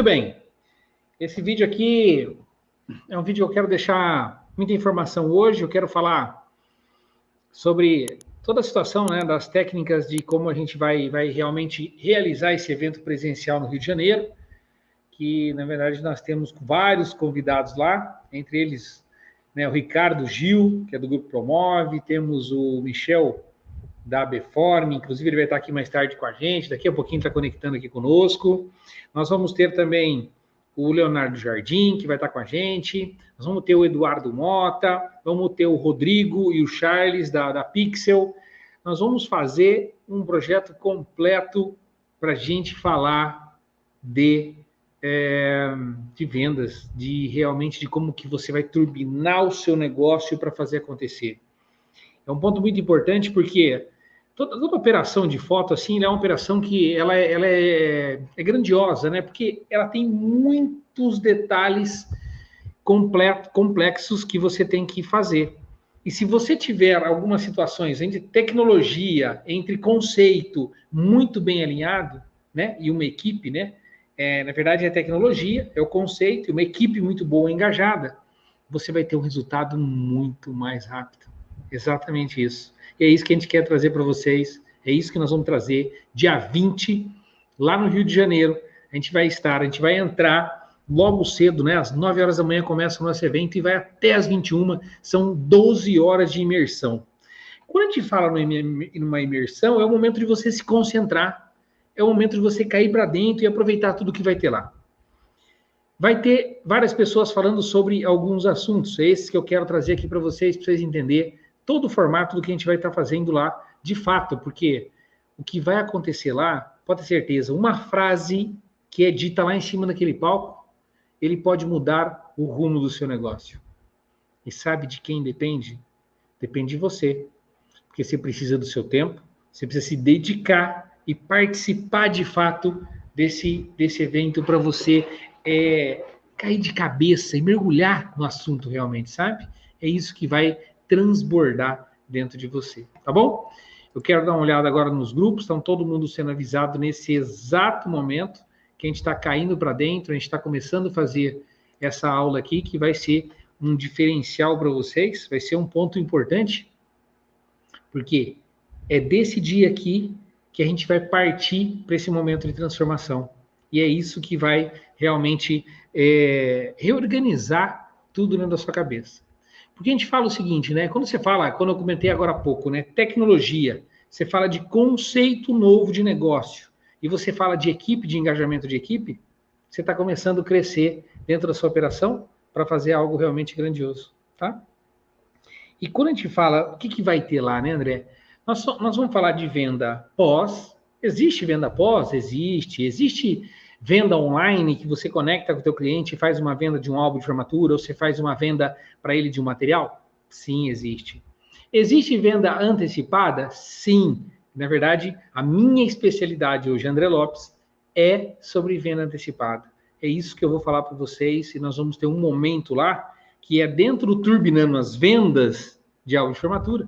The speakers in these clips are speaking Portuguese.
Muito bem. Esse vídeo aqui é um vídeo que eu quero deixar muita informação hoje. Eu quero falar sobre toda a situação, né, das técnicas de como a gente vai realmente realizar esse evento presencial no Rio de Janeiro, que, na verdade, nós temos vários convidados lá, entre eles, né, o Ricardo Gil, que é do Grupo Promove, temos o Michel, da Beform, inclusive ele vai estar aqui mais tarde com a gente, daqui a pouquinho está conectando aqui conosco. Nós vamos ter também o Leonardo Jardim, que vai estar com a gente, nós vamos ter o Eduardo Mota, vamos ter o Rodrigo e o Charles da Pixel. Nós vamos fazer um projeto completo para a gente falar de vendas, de realmente de como que você vai turbinar o seu negócio para fazer acontecer. É um ponto muito importante porque toda operação de foto assim, é uma operação que ela é grandiosa, né? Porque ela tem muitos detalhes complexos que você tem que fazer. E se você tiver algumas situações entre tecnologia, entre conceito muito bem alinhado, né? E uma equipe, né? Na verdade, é tecnologia, é o conceito, e uma equipe muito boa, engajada, você vai ter um resultado muito mais rápido. Exatamente isso. E é isso que a gente quer trazer para vocês. É isso que nós vamos trazer dia 20, lá no Rio de Janeiro. A gente vai entrar logo cedo, né? Às 9 horas da manhã começa o nosso evento e vai até às 21. São 12 horas de imersão. Quando a gente fala numa imersão, é o momento de você se concentrar. É o momento de você cair para dentro e aproveitar tudo que vai ter lá. Vai ter várias pessoas falando sobre alguns assuntos. É esses que eu quero trazer aqui para vocês entenderem todo o formato do que a gente vai estar fazendo lá, de fato, porque o que vai acontecer lá, pode ter certeza, uma frase que é dita lá em cima daquele palco, ele pode mudar o rumo do seu negócio. E sabe de quem depende? Depende de você. Porque você precisa do seu tempo, você precisa se dedicar e participar de fato desse evento para você cair de cabeça e mergulhar no assunto realmente, sabe? É isso que vai transbordar dentro de você, tá bom? Eu quero dar uma olhada agora nos grupos, estão todo mundo sendo avisado nesse exato momento que a gente está caindo para dentro, a gente está começando a fazer essa aula aqui, que vai ser um diferencial para vocês, vai ser um ponto importante, porque é desse dia aqui que a gente vai partir para esse momento de transformação. E é isso que vai realmente reorganizar tudo dentro da sua cabeça. Porque a gente fala o seguinte, né? Quando eu comentei agora há pouco, né? Tecnologia, você fala de conceito novo de negócio, e você fala de equipe, de engajamento de equipe, você está começando a crescer dentro da sua operação para fazer algo realmente grandioso, tá? E quando a gente fala, o que vai ter lá, né, André? Nós vamos falar de venda pós. Existe venda pós? Existe venda online que você conecta com o teu cliente e faz uma venda de um álbum de formatura ou você faz uma venda para ele de um material? Sim, existe. Existe venda antecipada? Sim. Na verdade, a minha especialidade hoje, André Lopes, é sobre venda antecipada. É isso que eu vou falar para vocês e nós vamos ter um momento lá que é dentro do Turbinando as Vendas de álbum de formatura,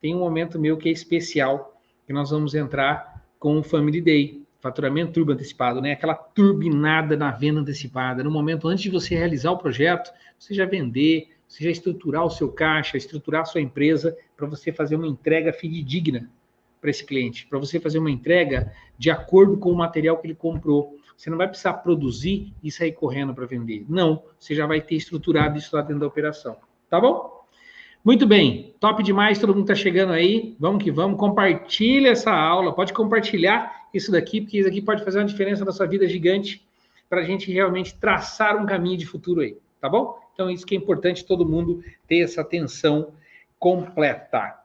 tem um momento meu que é especial, que nós vamos entrar com o Family Day, faturamento turbo antecipado, né? Aquela turbinada na venda antecipada, no momento antes de você realizar o projeto, você já vender, você já estruturar o seu caixa, estruturar a sua empresa, para você fazer uma entrega fidedigna para esse cliente, para você fazer uma entrega de acordo com o material que ele comprou. Você não vai precisar produzir e sair correndo para vender. Não, você já vai ter estruturado isso lá dentro da operação. Tá bom? Muito bem, top demais, todo mundo está chegando aí. Vamos que vamos, compartilha essa aula, pode compartilhar isso daqui, porque isso aqui pode fazer uma diferença na sua vida gigante para a gente realmente traçar um caminho de futuro aí, tá bom? Então, isso que é importante todo mundo ter essa atenção completa.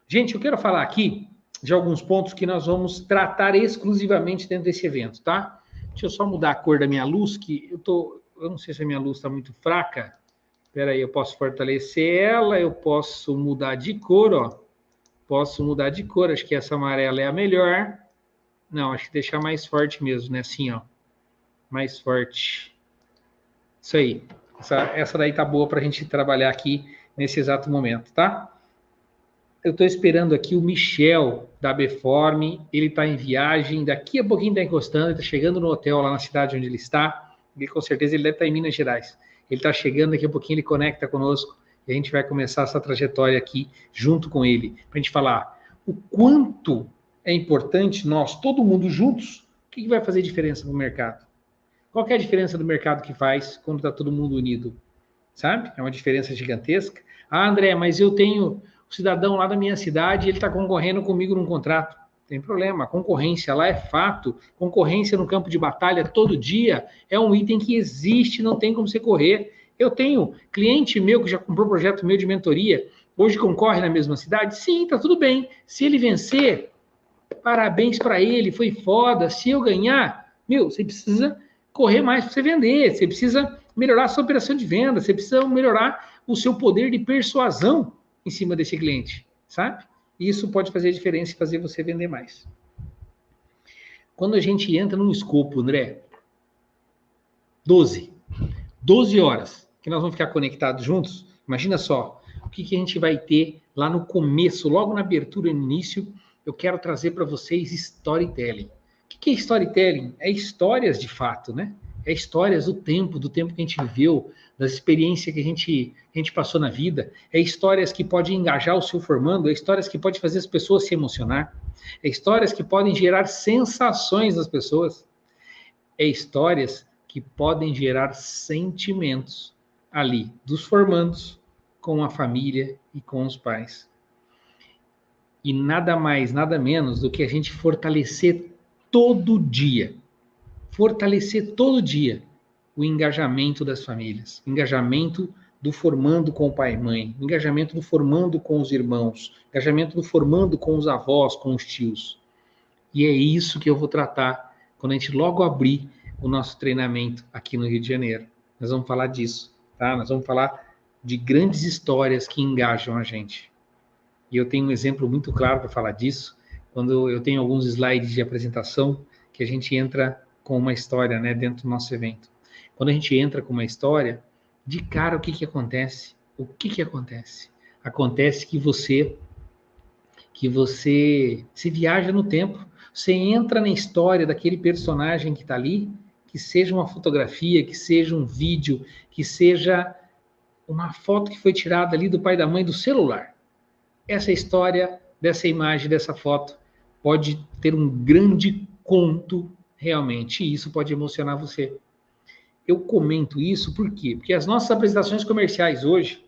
Gente, eu quero falar aqui de alguns pontos que nós vamos tratar exclusivamente dentro desse evento, tá? Deixa eu só mudar a cor da minha luz, que eu não sei se a minha luz está muito fraca. Espera aí, eu posso fortalecer ela, eu posso mudar de cor, ó. Posso mudar de cor, acho que essa amarela é a melhor. Não, acho que deixar mais forte mesmo, né? Assim, ó. Mais forte. Isso aí. Essa daí tá boa para a gente trabalhar aqui nesse exato momento, tá? Eu estou esperando aqui o Michel, da Beform, ele está em viagem, daqui a pouquinho está encostando, está chegando no hotel lá na cidade onde ele está, E com certeza ele deve estar em Minas Gerais. Ele está chegando, daqui a pouquinho ele conecta conosco e a gente vai começar essa trajetória aqui junto com ele, para a gente falar o quanto é importante nós, todo mundo juntos, o que vai fazer diferença no mercado? Qual que é a diferença do mercado que faz quando está todo mundo unido? Sabe? É uma diferença gigantesca. Ah, André, mas eu tenho o cidadão lá da minha cidade e ele está concorrendo comigo num contrato. Tem problema, a concorrência lá é fato. Concorrência no campo de batalha todo dia é um item que existe, não tem como você correr. Eu tenho cliente meu que já comprou projeto meu de mentoria, hoje concorre na mesma cidade? Sim, tá tudo bem. Se ele vencer, parabéns para ele, foi foda. Se eu ganhar, você precisa correr mais para você vender, você precisa melhorar a sua operação de venda, você precisa melhorar o seu poder de persuasão em cima desse cliente, sabe? Isso pode fazer a diferença e fazer você vender mais. Quando a gente entra num escopo, André, 12 horas que nós vamos ficar conectados juntos, imagina só, o que a gente vai ter lá no começo, logo na abertura, no início, eu quero trazer para vocês storytelling. O que é storytelling? É histórias de fato, né? É histórias do tempo que a gente viveu, das experiências que a gente passou na vida. É histórias que podem engajar o seu formando, é histórias que podem fazer as pessoas se emocionar. É histórias que podem gerar sensações nas pessoas. É histórias que podem gerar sentimentos ali, dos formandos, com a família e com os pais. E nada mais, nada menos do que a gente fortalecer todo dia o engajamento das famílias, o engajamento do formando com o pai e mãe, o engajamento do formando com os irmãos, o engajamento do formando com os avós, com os tios. E é isso que eu vou tratar quando a gente logo abrir o nosso treinamento aqui no Rio de Janeiro. Nós vamos falar disso, tá? Nós vamos falar de grandes histórias que engajam a gente. E eu tenho um exemplo muito claro para falar disso, quando eu tenho alguns slides de apresentação que a gente entra com uma história, né, dentro do nosso evento. Quando a gente entra com uma história, de cara o que acontece? O que acontece? Acontece que você se viaja no tempo, você entra na história daquele personagem que está ali, que seja uma fotografia, que seja um vídeo, que seja uma foto que foi tirada ali do pai e da mãe do celular. Essa história, dessa imagem, dessa foto, pode ter um grande conto realmente, e isso pode emocionar você. Eu comento isso por quê? Porque as nossas apresentações comerciais hoje,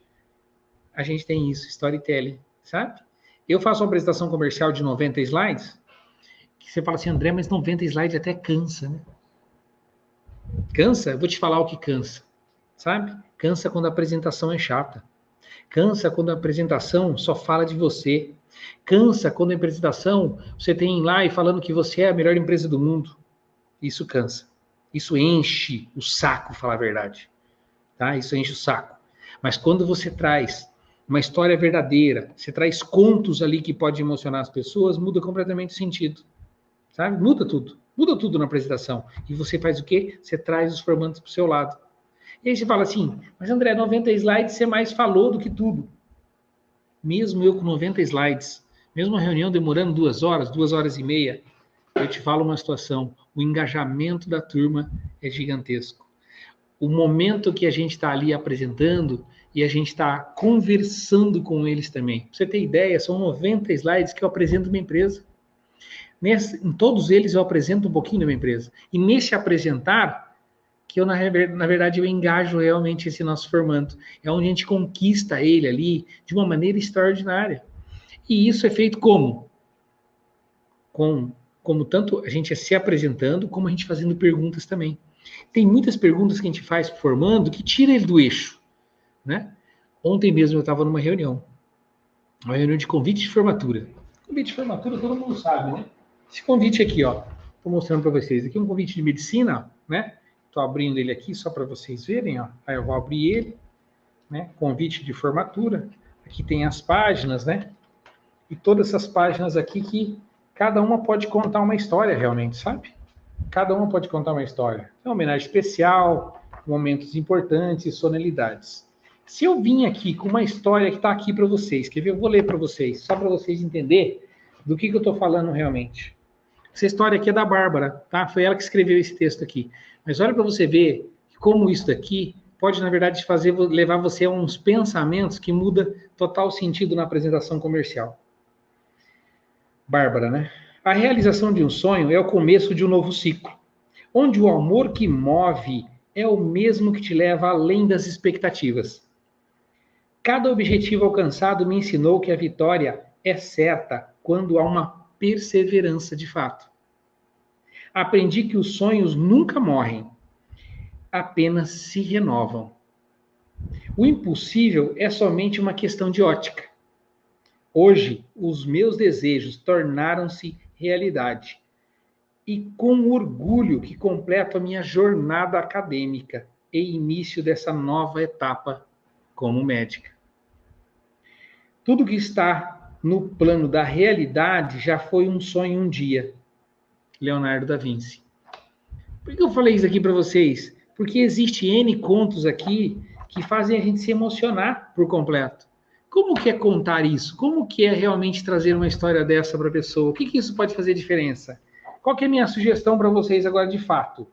a gente tem isso, storytelling, sabe? Eu faço uma apresentação comercial de 90 slides, que você fala assim, André, mas 90 slides até cansa, né? Cansa? Eu vou te falar o que cansa, sabe? Cansa quando a apresentação é chata. Cansa quando a apresentação só fala de você. Cansa quando a apresentação você tem lá e falando que você é a melhor empresa do mundo. Isso cansa. Isso enche o saco, falar a verdade. Tá? Isso enche o saco. Mas quando você traz uma história verdadeira, você traz contos ali que podem emocionar as pessoas, muda completamente o sentido. Sabe? Muda tudo na apresentação. E você faz o quê? Você traz os formandos para o seu lado. E aí você fala assim, mas André, 90 slides você mais falou do que tudo. Mesmo eu com 90 slides, mesmo a reunião demorando 2 horas e meia, eu te falo uma situação, o engajamento da turma é gigantesco. O momento que a gente está ali apresentando e a gente está conversando com eles também. Pra você ter ideia, são 90 slides que eu apresento minha empresa. Em todos eles eu apresento um pouquinho da minha empresa. E nesse apresentar, que eu, na verdade, eu engajo realmente esse nosso formando. É onde a gente conquista ele ali de uma maneira extraordinária. E isso é feito como? Como tanto a gente se apresentando, como a gente fazendo perguntas também. Tem muitas perguntas que a gente faz formando que tira ele do eixo, né? Ontem mesmo eu estava numa reunião de convite de formatura. Convite de formatura todo mundo sabe, né? Esse convite aqui, ó, estou mostrando para vocês. Aqui é um convite de medicina, né? Estou abrindo ele aqui só para vocês verem, ó. Aí eu vou abrir ele, né? Convite de formatura. Aqui tem as páginas, né? E todas essas páginas aqui que cada uma pode contar uma história realmente, sabe? Cada uma pode contar uma história. É uma homenagem especial, momentos importantes, solenidades. Se eu vim aqui com uma história que está aqui para vocês, quer ver? Eu vou ler para vocês, só para vocês entenderem do que eu estou falando realmente. Essa história aqui é da Bárbara, tá? Foi ela que escreveu esse texto aqui. Mas olha para você ver como isso daqui pode, na verdade, levar você a uns pensamentos que muda total sentido na apresentação comercial. Bárbara, né? A realização de um sonho é o começo de um novo ciclo, onde o amor que move é o mesmo que te leva além das expectativas. Cada objetivo alcançado me ensinou que a vitória é certa quando há uma perseverança de fato. Aprendi que os sonhos nunca morrem, apenas se renovam. O impossível é somente uma questão de ótica. Hoje, os meus desejos tornaram-se realidade. E com orgulho que completo a minha jornada acadêmica e início dessa nova etapa como médica. Tudo que está no plano da realidade já foi um sonho um dia. Leonardo da Vinci. Por que eu falei isso aqui para vocês? Porque existe N contos aqui que fazem a gente se emocionar por completo. Como que é contar isso? Como que é realmente trazer uma história dessa para a pessoa? O que isso pode fazer diferença? Qual que é a minha sugestão para vocês agora de fato?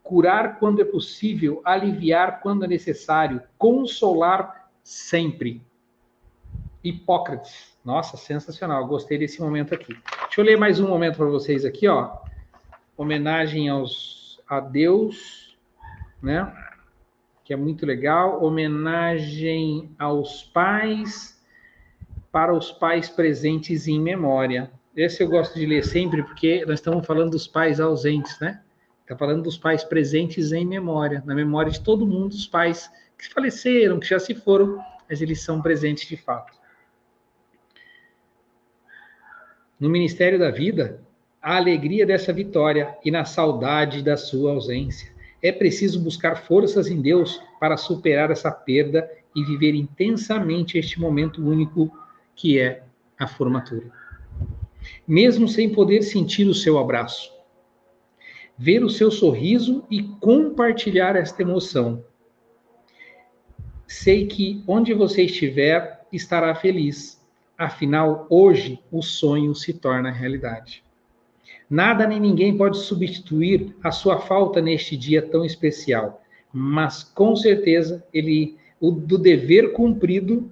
Curar quando é possível, aliviar quando é necessário, consolar sempre. Hipócrates. Nossa, sensacional. Gostei desse momento aqui. Deixa eu ler mais um momento para vocês aqui, ó. Homenagem a Deus, né? Que é muito legal. Homenagem aos pais, para os pais presentes em memória. Esse eu gosto de ler sempre, porque nós estamos falando dos pais ausentes, né? Está falando dos pais presentes em memória, na memória de todo mundo, os pais que faleceram, que já se foram, mas eles são presentes de fato. No Ministério da Vida, a alegria dessa vitória e na saudade da sua ausência. É preciso buscar forças em Deus para superar essa perda e viver intensamente este momento único que é a formatura. Mesmo sem poder sentir o seu abraço, ver o seu sorriso e compartilhar esta emoção. Sei que onde você estiver, estará feliz. Afinal, hoje, o sonho se torna realidade. Nada nem ninguém pode substituir a sua falta neste dia tão especial, mas com certeza do dever cumprido,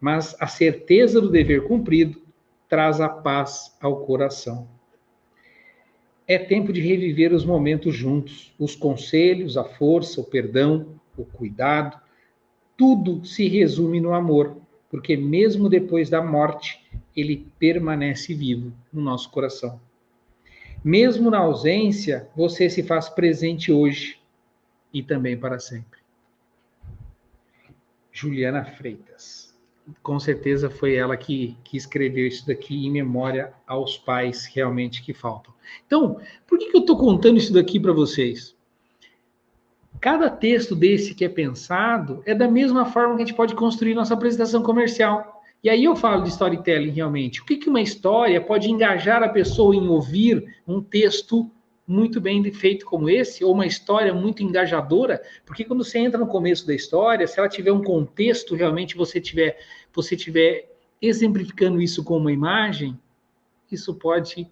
mas a certeza do dever cumprido traz a paz ao coração. É tempo de reviver os momentos juntos, os conselhos, a força, o perdão, o cuidado, tudo se resume no amor, porque mesmo depois da morte, ele permanece vivo no nosso coração. Mesmo na ausência, você se faz presente hoje e também para sempre. Juliana Freitas. Com certeza foi ela que escreveu isso daqui em memória aos pais realmente que faltam. Então, por que eu estou contando isso daqui para vocês? Cada texto desse que é pensado é da mesma forma que a gente pode construir nossa apresentação comercial. E aí eu falo de storytelling realmente. O que uma história pode engajar a pessoa em ouvir um texto muito bem feito como esse, ou uma história muito engajadora, porque quando você entra no começo da história, se ela tiver um contexto, realmente você tiver exemplificando isso com uma imagem, isso pode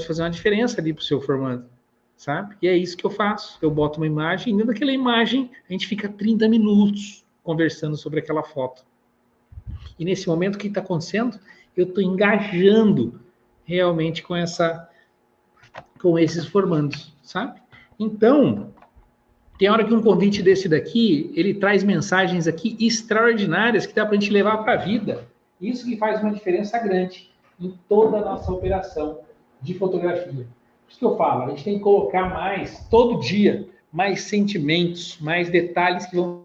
fazer uma diferença ali para o seu formando, sabe? E é isso que eu faço. Eu boto uma imagem, e dentro daquela imagem, a gente fica 30 minutos conversando sobre aquela foto. E nesse momento, o que está acontecendo? Eu estou engajando realmente com esses formandos, sabe? Então, tem hora que um convite desse daqui, ele traz mensagens aqui extraordinárias que dá para a gente levar para a vida. Isso que faz uma diferença grande em toda a nossa operação de fotografia. Por isso que eu falo, a gente tem que colocar mais, todo dia, mais sentimentos, mais detalhes que vão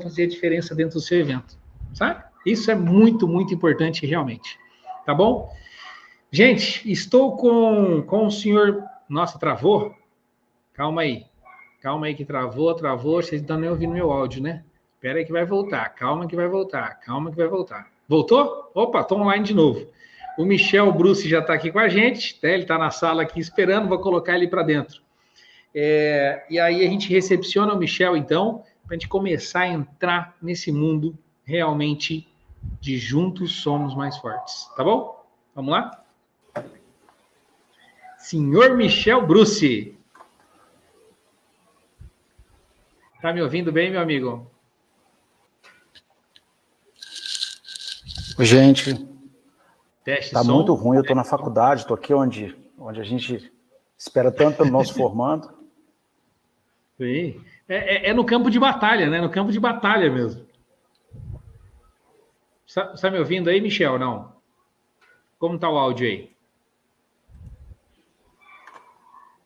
fazer a diferença dentro do seu evento, sabe? Isso é muito, muito importante realmente, tá bom? Gente, estou com o senhor... Nossa, travou? Calma aí que travou, vocês não estão nem ouvindo meu áudio, né? Espera aí que vai voltar, calma que vai voltar. Voltou? Opa, estou online de novo. O Michel Bruce já está aqui com a gente, né? Ele está na sala aqui esperando, vou colocar ele para dentro. E aí a gente recepciona o Michel, então, para a gente começar a entrar nesse mundo realmente de juntos somos mais fortes, tá bom? Vamos lá? Senhor Michel Bruce. Tá me ouvindo bem, meu amigo? Oi, gente, Teste tá muito som. ruim, eu tô na faculdade, tô aqui onde a gente espera tanto pelo nosso formando. Sim. É no campo de batalha, né? No campo de batalha mesmo. Está me ouvindo aí, Michel? Não. Como tá o áudio aí?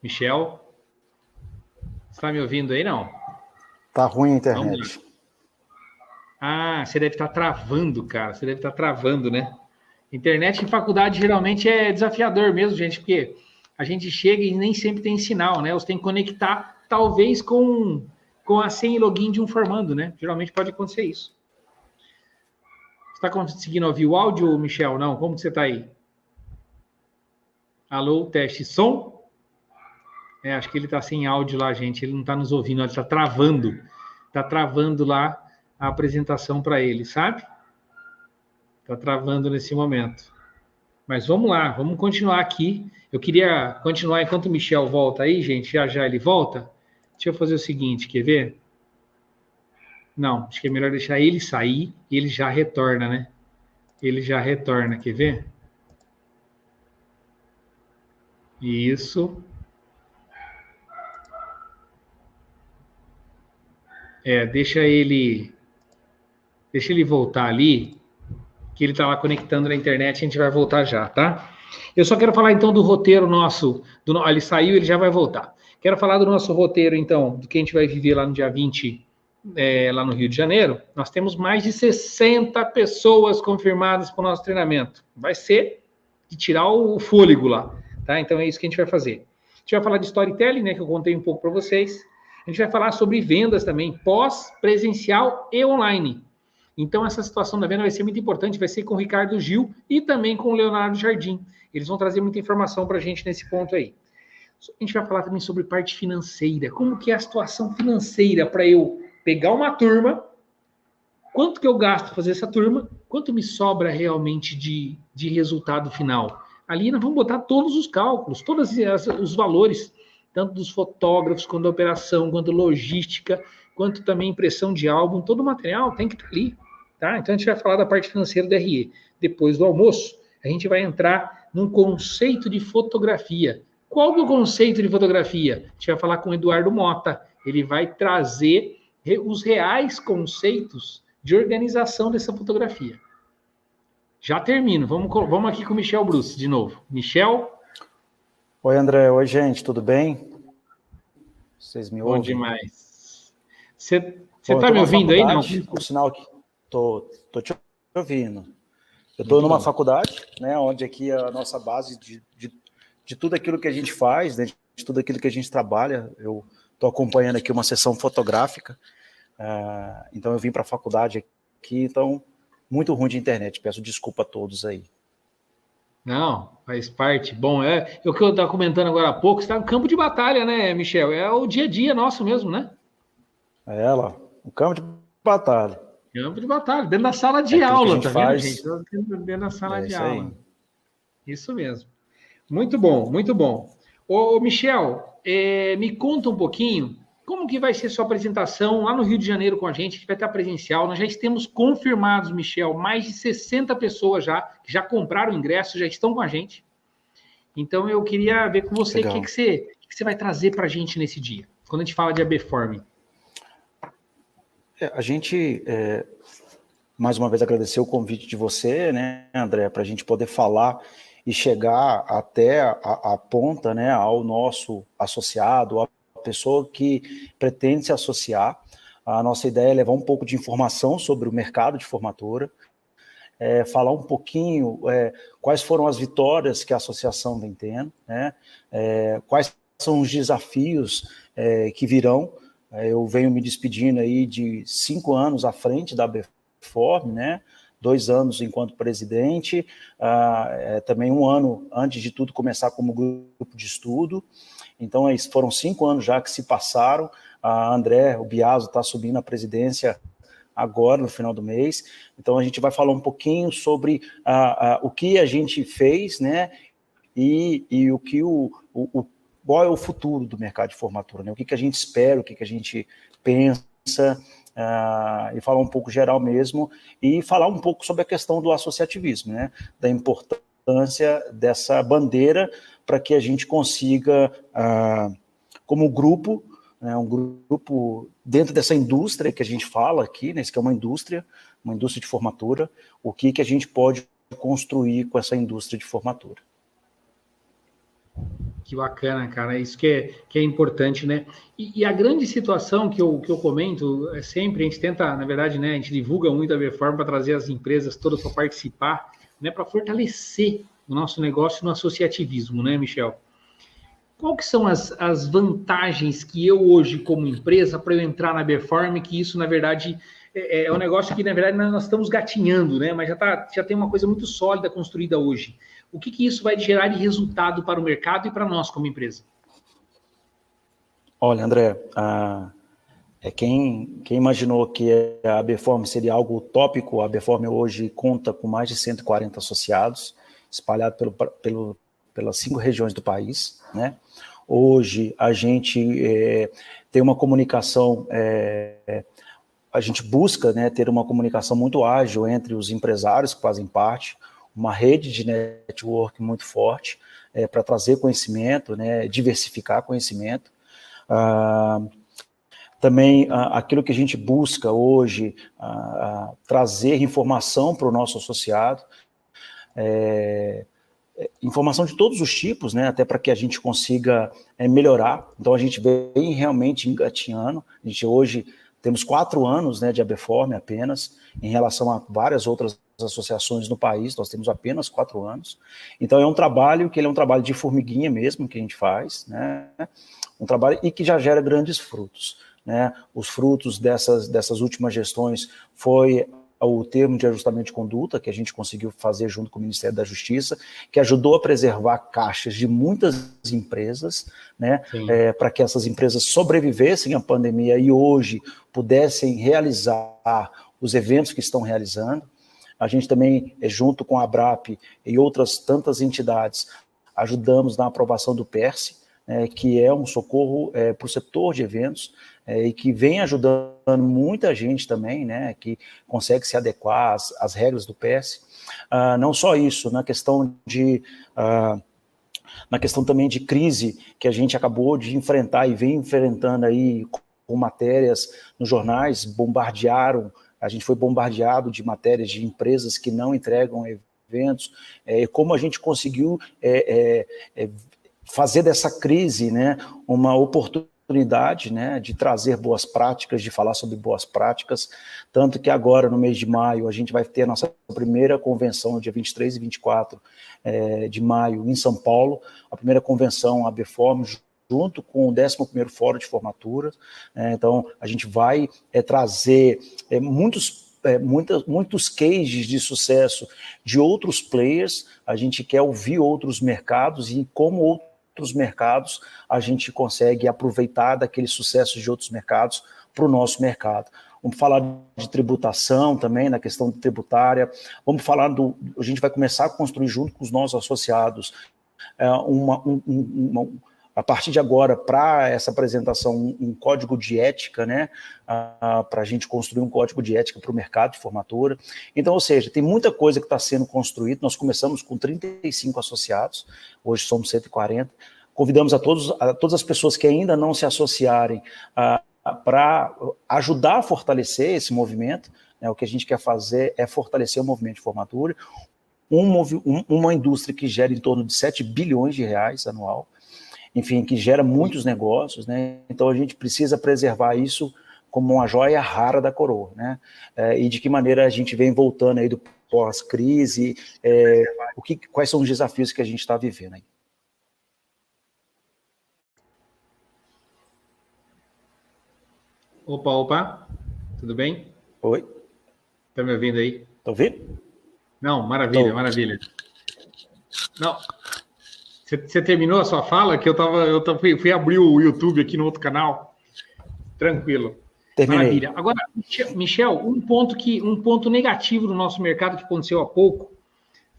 Michel? Está me ouvindo aí? Não. Tá ruim a Vamos lá. internet. Ah, você deve estar travando, cara. Você deve estar travando, né? Internet em faculdade geralmente é desafiador mesmo, gente, porque a gente chega e nem sempre tem sinal, né? Você tem que conectar, talvez, com a senha e login de um formando, né? Geralmente pode acontecer isso. Você está conseguindo ouvir o áudio, Michel? Não? Como que você está aí? Alô, teste som? Acho que ele está sem áudio lá, gente. Ele não está nos ouvindo, ele está travando. Está travando lá a apresentação para ele, sabe? Está travando nesse momento. Mas vamos lá, vamos continuar aqui. Eu queria continuar enquanto o Michel volta aí, gente. Já já ele volta. Deixa eu fazer o seguinte, quer ver? Não, acho que é melhor deixar ele sair e ele já retorna, né? Ele já retorna, quer ver? Isso. Deixa ele voltar ali, que ele está lá conectando na internet, a gente vai voltar já, tá? Eu só quero falar então do roteiro nosso. Ele saiu, ele já vai voltar. Quero falar do nosso roteiro, então, do que a gente vai viver lá no dia 20, lá no Rio de Janeiro. Nós temos mais de 60 pessoas confirmadas para o nosso treinamento. Vai ser de tirar o fôlego lá, tá? Então é isso que a gente vai fazer. A gente vai falar de storytelling, né, que eu contei um pouco para vocês. A gente vai falar sobre vendas também, pós-presencial e online. Então, essa situação da venda vai ser muito importante, vai ser com o Ricardo Gil e também com o Leonardo Jardim. Eles vão trazer muita informação para a gente nesse ponto aí. A gente vai falar também sobre parte financeira, como que é a situação financeira para eu pegar uma turma, quanto que eu gasto para fazer essa turma, quanto me sobra realmente de resultado final. Ali nós vamos botar todos os cálculos, todos os valores, tanto dos fotógrafos, quanto da operação, quanto logística, quanto também impressão de álbum, todo o material tem que estar ali. Tá? Então a gente vai falar da parte financeira do RE. Depois do almoço, a gente vai entrar num conceito de fotografia. Qual que é o conceito de fotografia? A gente vai falar com o Eduardo Mota. Ele vai trazer os reais conceitos de organização dessa fotografia. Já termino. Vamos aqui com o Michel Bruce de novo. Michel? Oi, André. Oi, gente. Tudo bem? Vocês me Bom ouvem? demais. Você está me ouvindo aí? Não. Por sinal que tô te ouvindo. Eu estou numa faculdade, né, onde aqui é a nossa base de tudo aquilo que a gente faz, né, de tudo aquilo que a gente trabalha. Eu estou acompanhando aqui uma sessão fotográfica, então eu vim para a faculdade aqui, então muito ruim de internet, peço desculpa a todos aí. Não, faz parte. Bom, é o que eu estava comentando agora há pouco, está no campo de batalha, né, Michel? É o dia a dia nosso mesmo, né? É lá, o campo de batalha. Campo de batalha, dentro da sala de aula, tá vendo, gente? Dentro da sala de aula. Aí. Isso mesmo. Muito bom, muito bom. Ô Michel, me conta um pouquinho como que vai ser sua apresentação lá no Rio de Janeiro com a gente, que vai estar presencial. Nós já temos confirmados, Michel, mais de 60 pessoas que já compraram ingresso, já estão com a gente. Então eu queria ver com você o que você vai trazer para a gente nesse dia, quando a gente fala de ABForm. A gente, mais uma vez, agradecer o convite de você, né, André, para a gente poder falar e chegar até a ponta, né, ao nosso associado, a pessoa que pretende se associar. A nossa ideia é levar um pouco de informação sobre o mercado de formatura, falar um pouquinho quais foram as vitórias que a associação vem tendo, né, quais são os desafios que virão. Eu venho me despedindo aí de 5 anos à frente da ABForm, né, 2 anos enquanto presidente, também 1 ano antes de tudo começar como grupo de estudo. Então, foram 5 anos já que se passaram. A André, o Biaso, está subindo a presidência agora, no final do mês. Então, a gente vai falar um pouquinho sobre o que a gente fez, né, e o que qual é o futuro do mercado de formatura, né? O que a gente espera, o que a gente pensa, e falar um pouco geral mesmo, e falar um pouco sobre a questão do associativismo, né? Da importância dessa bandeira para que a gente consiga, como grupo, né, um grupo dentro dessa indústria que a gente fala aqui, né, que é uma indústria de formatura, o que a gente pode construir com essa indústria de formatura. Que bacana, cara, isso que é importante, né? E a grande situação que eu comento é sempre, a gente tenta, na verdade, né, a gente divulga muito a Aberform para trazer as empresas todas para participar, né, para fortalecer o nosso negócio no associativismo, né, Michel? Qual que são as vantagens que eu hoje, como empresa, para eu entrar na Aberform, que isso, na verdade, é um negócio que, na verdade, nós estamos gatinhando, né? Mas já tem uma coisa muito sólida construída hoje. O que isso vai gerar de resultado para o mercado e para nós como empresa? Olha, André, quem imaginou que a Aberform seria algo utópico, a Aberform hoje conta com mais de 140 associados, espalhados pelas 5 regiões do país, né? Hoje a gente tem uma comunicação, a gente busca, né, ter uma comunicação muito ágil entre os empresários que fazem parte, uma rede de network muito forte para trazer conhecimento, né, diversificar conhecimento. Também aquilo que a gente busca hoje, trazer informação para o nosso associado, informação de todos os tipos, né, até para que a gente consiga melhorar. Então a gente vem realmente engatinhando. A gente hoje temos 4 anos, né, de Aberform apenas, em relação a várias outras associações no país, nós temos apenas 4 anos. Então é um trabalho que ele é um trabalho de formiguinha mesmo que a gente faz, né, um trabalho e que já gera grandes frutos, né. Os frutos dessas últimas gestões foi o termo de ajustamento de conduta que a gente conseguiu fazer junto com o Ministério da Justiça, que ajudou a preservar caixas de muitas empresas, né, para que essas empresas sobrevivessem à pandemia e hoje pudessem realizar os eventos que estão realizando. A gente também, junto com a ABRAP e outras tantas entidades, ajudamos na aprovação do PERSE, que é um socorro para o setor de eventos, e que vem ajudando muita gente também, né, que consegue se adequar às regras do PERSE. Não só isso, na questão também de crise que a gente acabou de enfrentar e vem enfrentando aí com matérias nos jornais, a gente foi bombardeado de matérias de empresas que não entregam eventos, como a gente conseguiu fazer dessa crise, né, uma oportunidade, né, de trazer boas práticas, de falar sobre boas práticas, tanto que agora, no mês de maio, a gente vai ter a nossa primeira convenção, no dia 23 e 24 de maio, em São Paulo, a primeira convenção Aberform, junto com o 11º Fórum de Formatura. Então, a gente vai trazer muitos cases de sucesso de outros players, a gente quer ouvir outros mercados e como outros mercados a gente consegue aproveitar daqueles sucessos de outros mercados para o nosso mercado. Vamos falar de tributação também, na questão tributária, a gente vai começar a construir junto com os nossos associados a partir de agora, para essa apresentação, um código de ética, né, para a gente construir um código de ética para o mercado de formatura. Então, ou seja, tem muita coisa que está sendo construída. Nós começamos com 35 associados, hoje somos 140. Convidamos a todas as pessoas que ainda não se associarem para ajudar a fortalecer esse movimento, né. O que a gente quer fazer é fortalecer o movimento de formatura, uma indústria que gera em torno de 7 bilhões de reais anual, enfim, que gera muitos negócios, né? Então a gente precisa preservar isso como uma joia rara da coroa, né? E de que maneira a gente vem voltando aí do pós-crise, quais são os desafios que a gente está vivendo aí. Opa, tudo bem? Oi. Tá me ouvindo aí? Tá ouvindo? Não, maravilha. Não. Você terminou a sua fala? Que eu fui abrir o YouTube aqui no outro canal. Tranquilo. Terminei. Maravilha. Agora, Michel, um ponto negativo no nosso mercado que aconteceu há pouco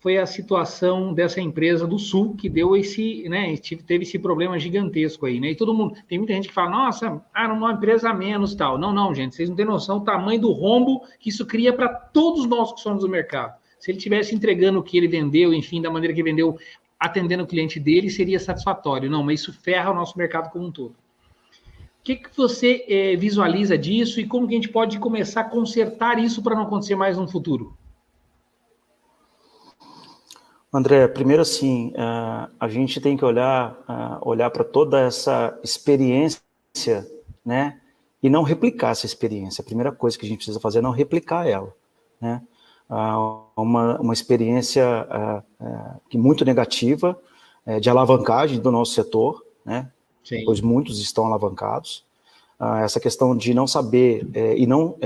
foi a situação dessa empresa do Sul, que deu esse, né, teve esse problema gigantesco aí, né? E todo mundo, tem muita gente que fala, nossa, era uma empresa a menos tal. Não, não, gente, vocês não têm noção do tamanho do rombo que isso cria para todos nós que somos do mercado. Se ele estivesse entregando o que ele vendeu, enfim, da maneira que vendeu, atendendo o cliente dele, seria satisfatório. Não, mas isso ferra o nosso mercado como um todo. O que você visualiza disso e como que a gente pode começar a consertar isso para não acontecer mais no futuro? André, primeiro assim, a gente tem que olhar para toda essa experiência, né, e não replicar essa experiência. A primeira coisa que a gente precisa fazer é não replicar ela, né? Uma experiência que muito negativa, de alavancagem do nosso setor, né? Sim. Pois muitos estão alavancados. Essa questão de não saber e não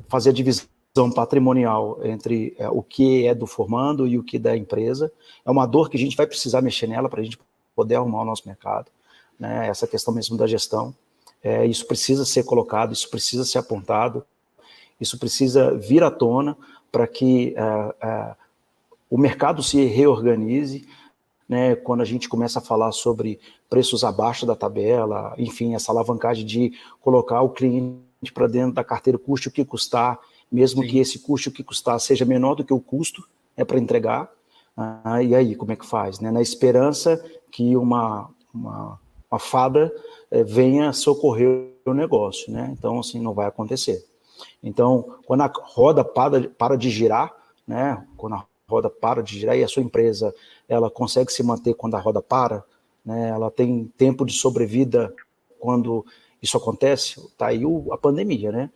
fazer a divisão patrimonial entre o que é do formando e o que é da empresa, é uma dor que a gente vai precisar mexer nela para a gente poder arrumar o nosso mercado, né? Essa questão mesmo da gestão, isso precisa ser colocado, isso precisa ser apontado, isso precisa vir à tona para que o mercado se reorganize, né? Quando a gente começa a falar sobre preços abaixo da tabela, enfim, essa alavancagem de colocar o cliente para dentro da carteira, custe o que custar, mesmo Sim. que esse custo que custar seja menor do que o custo para entregar, e aí como é que faz? Né? Na esperança que uma fada venha socorrer o negócio, né? Então, assim, não vai acontecer. Então, quando a roda para de girar, né? Quando a roda para de girar e a sua empresa ela consegue se manter quando a roda para, né? Ela tem tempo de sobrevida quando isso acontece, tá aí a pandemia, né?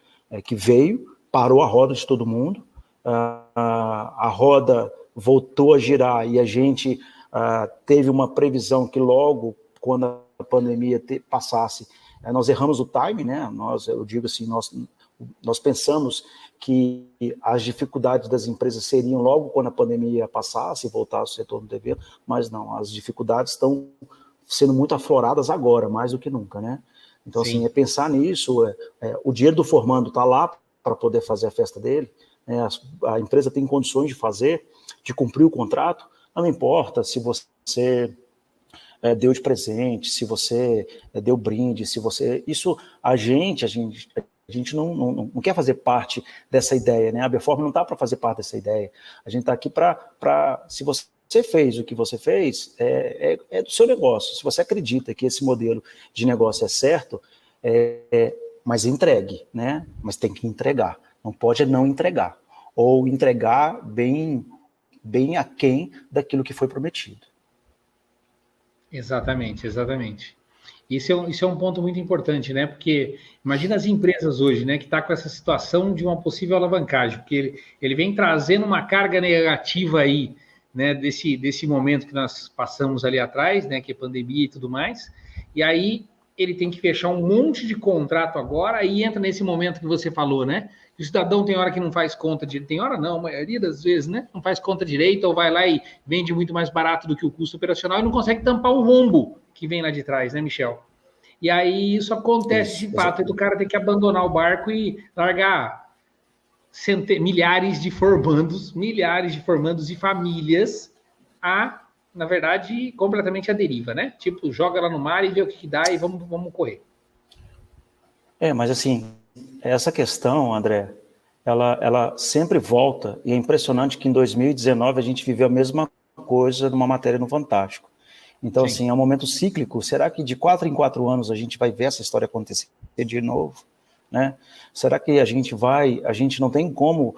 Que veio, parou a roda de todo mundo, a roda voltou a girar e a gente teve uma previsão que logo, quando a pandemia passasse, nós erramos o time, né? Eu digo assim, nós pensamos que as dificuldades das empresas seriam logo quando a pandemia passasse e voltasse ao setor do dever, mas não, as dificuldades estão sendo muito afloradas agora, mais do que nunca, né? Então, Sim. assim, pensar nisso, o dinheiro do formando está lá para poder fazer a festa dele, né? A empresa tem condições de fazer, de cumprir o contrato, não importa se você deu de presente, se você deu brinde, se você... Isso, a gente não quer fazer parte dessa ideia, né? A Aberform não está para fazer parte dessa ideia. A gente está aqui para... Se você fez o que você fez, é do seu negócio. Se você acredita que esse modelo de negócio é certo, mas entregue, né? Mas tem que entregar. Não pode não entregar. Ou entregar bem aquém daquilo que foi prometido. Exatamente, exatamente. Isso é um ponto muito importante, né? Porque imagina as empresas hoje, né? Que está com essa situação de uma possível alavancagem, porque ele vem trazendo uma carga negativa aí, né? Desse momento que nós passamos ali atrás, né? Que é pandemia e tudo mais. E aí ele tem que fechar um monte de contrato agora e entra nesse momento que você falou, né? O cidadão tem hora que não faz conta direito, tem hora não, a maioria das vezes, né? Não faz conta direito ou vai lá e vende muito mais barato do que o custo operacional e não consegue tampar o rombo que vem lá de trás, né, Michel? E aí isso acontece de fato, do cara ter que abandonar o barco e largar milhares de formandos e famílias na verdade, completamente à deriva, né? Tipo, joga lá no mar e vê o que dá e vamos correr. Mas assim, essa questão, André, ela sempre volta, e é impressionante que em 2019 a gente viveu a mesma coisa numa matéria no Fantástico. Então, Sim. assim, é um momento cíclico. Será que de 4 em 4 anos a gente vai ver essa história acontecer de novo? Né? Será que a gente não tem como...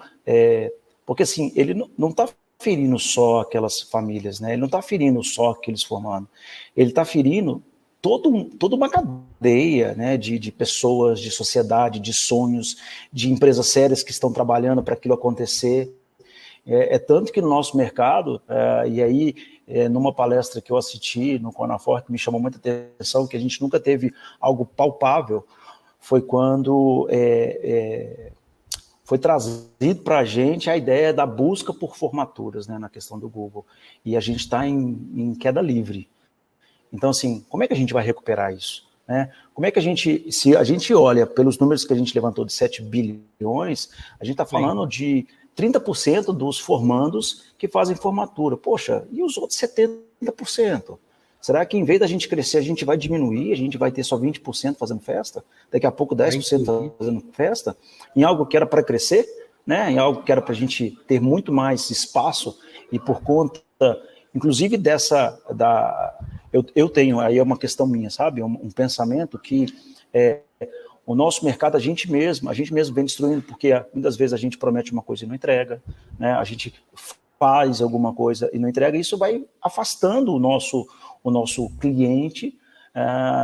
porque, assim, ele não está ferindo só aquelas famílias, né? Ele não está ferindo só aqueles formando. Ele está ferindo toda uma cadeia, né, de pessoas, de sociedade, de sonhos, de empresas sérias que estão trabalhando para aquilo acontecer. Tanto que no nosso mercado, e aí numa palestra que eu assisti no Conafor, que me chamou muita atenção, que a gente nunca teve algo palpável, foi quando foi trazido para a gente a ideia da busca por formaturas, né, na questão do Google. E a gente está em queda livre. Então, assim, como é que a gente vai recuperar isso? Né? Como é que se a gente olha pelos números que a gente levantou de 7 bilhões, a gente está falando de 30% dos formandos que fazem formatura. Poxa, e os outros 70%? Será que em vez da gente crescer, a gente vai diminuir, a gente vai ter só 20% fazendo festa? Daqui a pouco 10% fazendo festa? Em algo que era para crescer, né? Em algo que era para a gente ter muito mais espaço, e por conta, inclusive eu tenho, aí é uma questão minha, sabe? Um pensamento que o nosso mercado, a gente mesmo vem destruindo, porque muitas vezes a gente promete uma coisa e não entrega, né? A gente faz alguma coisa e não entrega, e isso vai afastando o nosso cliente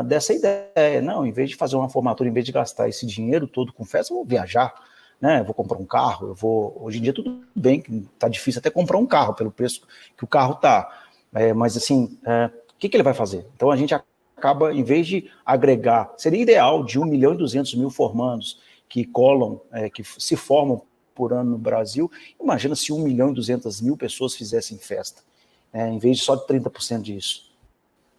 dessa ideia. Não, em vez de fazer uma formatura, em vez de gastar esse dinheiro todo com festa, eu vou viajar, né? Eu vou comprar um carro, hoje em dia tudo bem, que tá difícil até comprar um carro pelo preço que o carro tá, mas assim, o que ele vai fazer? Então a gente acaba, em vez de agregar, seria ideal de 1.200.000 formandos que colam, que se formam por ano no Brasil. Imagina se 1.200.000 pessoas fizessem festa, em vez de só de 30% disso.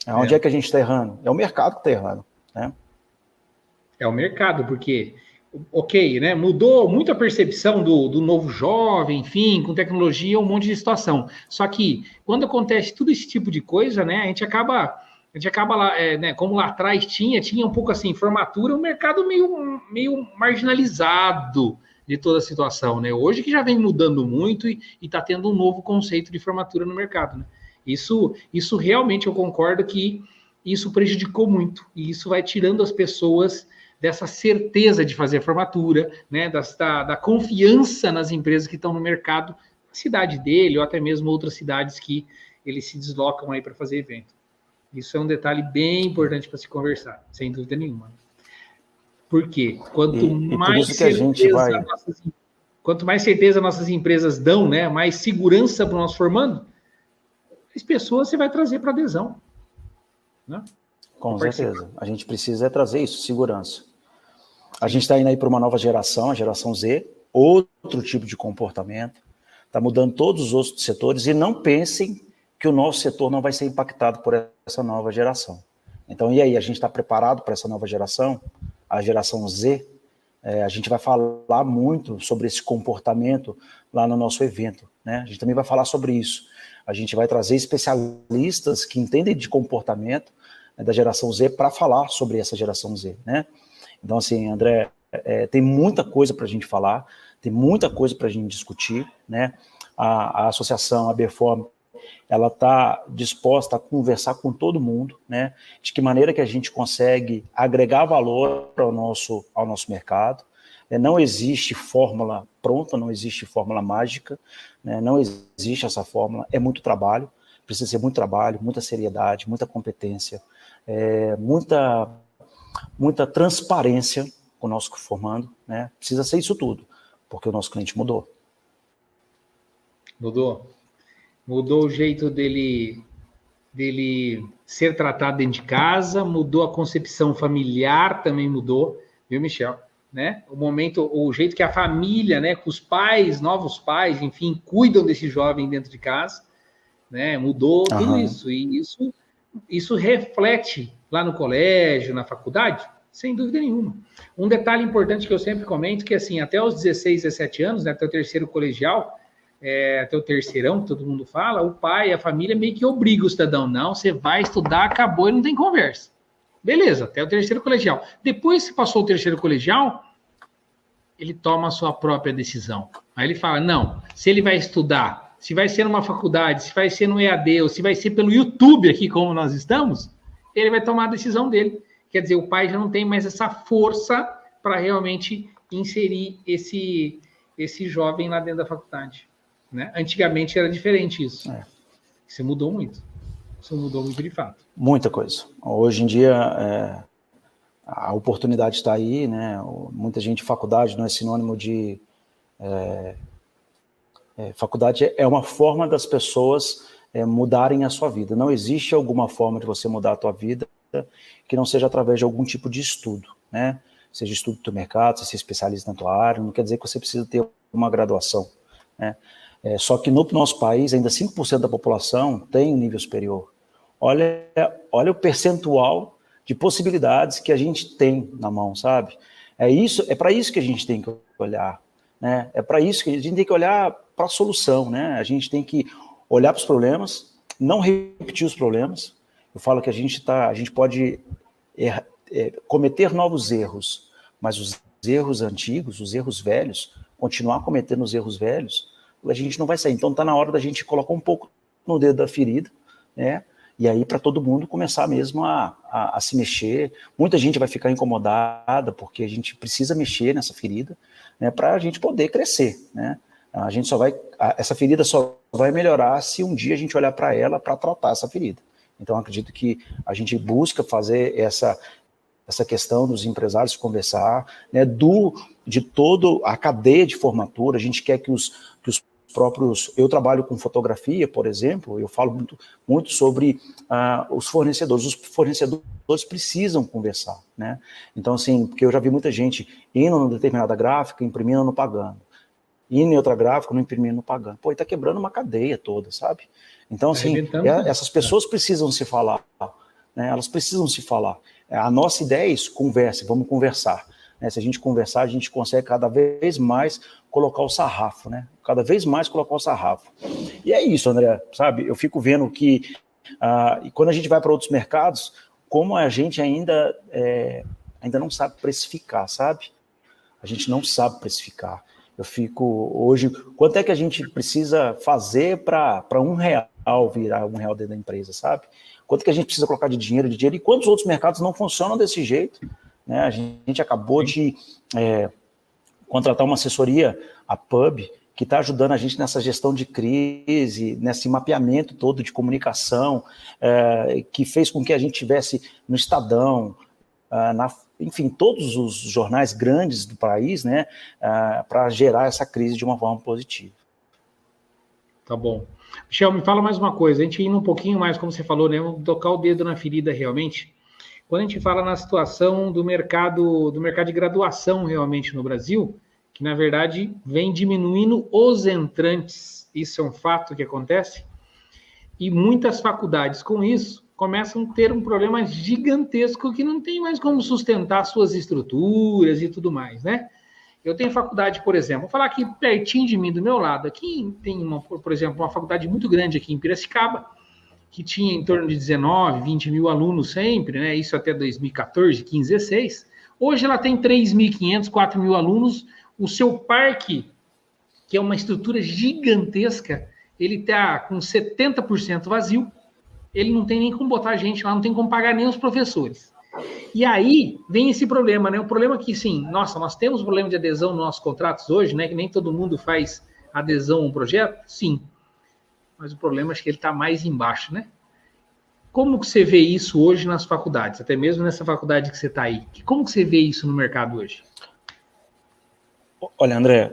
Onde é que a gente está errando? É o mercado que está errando, né? É o mercado, porque, ok, né? Mudou muito a percepção do novo jovem, enfim, com tecnologia, um monte de situação. Só que quando acontece tudo esse tipo de coisa, né? A gente acaba lá, né? Como lá atrás tinha um pouco assim, formatura, um mercado meio marginalizado de toda a situação, né? Hoje que já vem mudando muito e está tendo um novo conceito de formatura no mercado, né? Isso realmente eu concordo que isso prejudicou muito, e isso vai tirando as pessoas dessa certeza de fazer a formatura, né? Da confiança nas empresas que estão no mercado, cidade dele, ou até mesmo outras cidades que eles se deslocam aí para fazer evento. Isso é um detalhe bem importante para se conversar, sem dúvida nenhuma. Por quê? Quanto por isso que a gente vai... Quanto mais certeza nossas empresas dão, né, mais segurança para o nosso formando, as pessoas você vai trazer para adesão. Né? Com certeza. A gente precisa trazer isso, segurança. A gente está indo aí para uma nova geração, a geração Z, outro tipo de comportamento, está mudando todos os outros setores, e não pensem que o nosso setor não vai ser impactado por essa nova geração. Então, e aí, a gente está preparado para essa nova geração, a geração Z? A gente vai falar muito sobre esse comportamento lá no nosso evento, né? A gente também vai falar sobre isso. A gente vai trazer especialistas que entendem de comportamento, né, da geração Z, para falar sobre essa geração Z, né? Então, assim, André, tem muita coisa para a gente falar, tem muita coisa para a gente discutir, né? A associação, a Berform, ela está disposta a conversar com todo mundo, né? De que maneira que a gente consegue agregar valor ao nosso mercado. Não existe fórmula pronta, não existe fórmula mágica, né? Não existe essa fórmula, é muito trabalho, precisa ser muito trabalho, muita seriedade, muita competência, muita transparência com o nosso formando, né? Precisa ser isso tudo, porque o nosso cliente mudou. Mudou o jeito dele ser tratado dentro de casa, mudou a concepção familiar, também mudou, viu, Michel? Né? O jeito que a família, né, com os pais, novos pais, enfim, cuidam desse jovem dentro de casa, né? Mudou tudo isso, e isso reflete lá no colégio, na faculdade, sem dúvida nenhuma. Um detalhe importante que eu sempre comento, que assim, até os 16, 17 anos, né, até o terceiro colegial, até o terceirão, que todo mundo fala, o pai, a família meio que obriga o cidadão. Não, você vai estudar, acabou e não tem conversa. Beleza, até o terceiro colegial. Depois que passou o terceiro colegial, ele toma a sua própria decisão. Aí ele fala, não, se ele vai estudar, se vai ser numa faculdade, se vai ser no EAD, ou se vai ser pelo YouTube aqui, como nós estamos, ele vai tomar a decisão dele. Quer dizer, o pai já não tem mais essa força para realmente inserir esse jovem lá dentro da faculdade. Né? Antigamente era diferente isso. Isso mudou muito. Isso mudou muito de fato. Muita coisa. Hoje em dia, a oportunidade está aí, né? Muita gente, faculdade não é sinônimo de... faculdade é uma forma das pessoas mudarem a sua vida. Não existe alguma forma de você mudar a tua vida que não seja através de algum tipo de estudo, né? Seja estudo do teu mercado, seja especialista na tua área, não quer dizer que você precisa ter uma graduação, né? Só que no nosso país, ainda 5% da população tem um nível superior. Olha o percentual de possibilidades que a gente tem na mão, sabe? É para isso que a gente tem que olhar. né? É para isso que a gente tem que olhar para a solução, né? A gente tem que olhar para os problemas, não repetir os problemas. Eu falo que a gente pode cometer novos erros, mas os erros antigos, os erros velhos, continuar cometendo os erros velhos, a gente não vai sair. Então está na hora da gente colocar um pouco no dedo da ferida, né? E aí para todo mundo começar mesmo a se mexer. Muita gente vai ficar incomodada porque a gente precisa mexer nessa ferida, né, para a gente poder crescer, né? Essa ferida só vai melhorar se um dia a gente olhar para ela para tratar essa ferida. Então acredito que a gente busca fazer essa questão dos empresários conversar, né, de toda a cadeia de formatura. A gente quer que os próprios... Eu trabalho com fotografia, por exemplo, eu falo muito sobre os fornecedores. Os fornecedores precisam conversar, né? Então, assim, porque eu já vi muita gente indo numa determinada gráfica, imprimindo, não pagando. Indo em outra gráfica, não imprimindo, não pagando. Pô, e tá quebrando uma cadeia toda, sabe? Então, assim, essas pessoas precisam se falar, né? Elas precisam se falar. A nossa ideia é isso, vamos conversar. Né? Se a gente conversar, a gente consegue cada vez mais colocar o sarrafo, né? Cada vez mais colocar o sarrafo. E é isso, André, sabe? Eu fico vendo que quando a gente vai para outros mercados, como a gente ainda não sabe precificar, sabe? A gente não sabe precificar. Eu fico hoje... Quanto é que a gente precisa fazer para R$1 virar R$1 dentro da empresa, sabe? Quanto que a gente precisa colocar de dinheiro, e quantos outros mercados não funcionam desse jeito, né? A gente acabou de contratar uma assessoria, a PUB, que está ajudando a gente nessa gestão de crise, nesse mapeamento todo de comunicação, que fez com que a gente tivesse no Estadão, enfim, todos os jornais grandes do país, né, para gerar essa crise de uma forma positiva. Tá bom. Michel, me fala mais uma coisa, a gente indo um pouquinho mais, como você falou, né, vamos tocar o dedo na ferida realmente. Quando a gente fala na situação do mercado de graduação realmente no Brasil, que na verdade vem diminuindo os entrantes, isso é um fato que acontece, e muitas faculdades com isso começam a ter um problema gigantesco que não tem mais como sustentar suas estruturas e tudo mais, né? Eu tenho faculdade, por exemplo, vou falar aqui pertinho de mim, do meu lado, aqui tem, por exemplo, uma faculdade muito grande aqui em Piracicaba, que tinha em torno de 19, 20 mil alunos sempre, né? Isso até 2014, 15, 16. Hoje ela tem 3.500, 4 mil alunos. O seu parque, que é uma estrutura gigantesca, ele está com 70% vazio. Ele não tem nem como botar gente lá, não tem como pagar nem os professores. E aí vem esse problema, né? O problema é que, sim, nossa, nós temos problema de adesão nos nossos contratos hoje, né? Que nem todo mundo faz adesão a um projeto, sim. Mas o problema é que ele está mais embaixo, né? Como que você vê isso hoje nas faculdades? Até mesmo nessa faculdade que você está aí. Como que você vê isso no mercado hoje? Olha, André,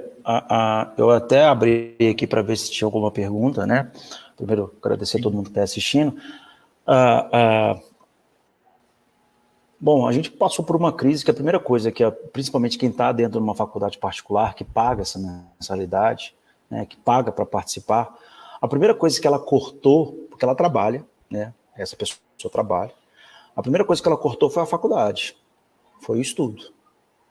eu até abri aqui para ver se tinha alguma pergunta, né? Primeiro, agradecer a todo mundo que está assistindo. Bom, a gente passou por uma crise que a primeira coisa que, principalmente quem está dentro de uma faculdade particular, que paga essa mensalidade, né, que paga para participar, a primeira coisa que ela cortou, porque ela trabalha, né, essa pessoa trabalha, a primeira coisa que ela cortou foi a faculdade, foi o estudo,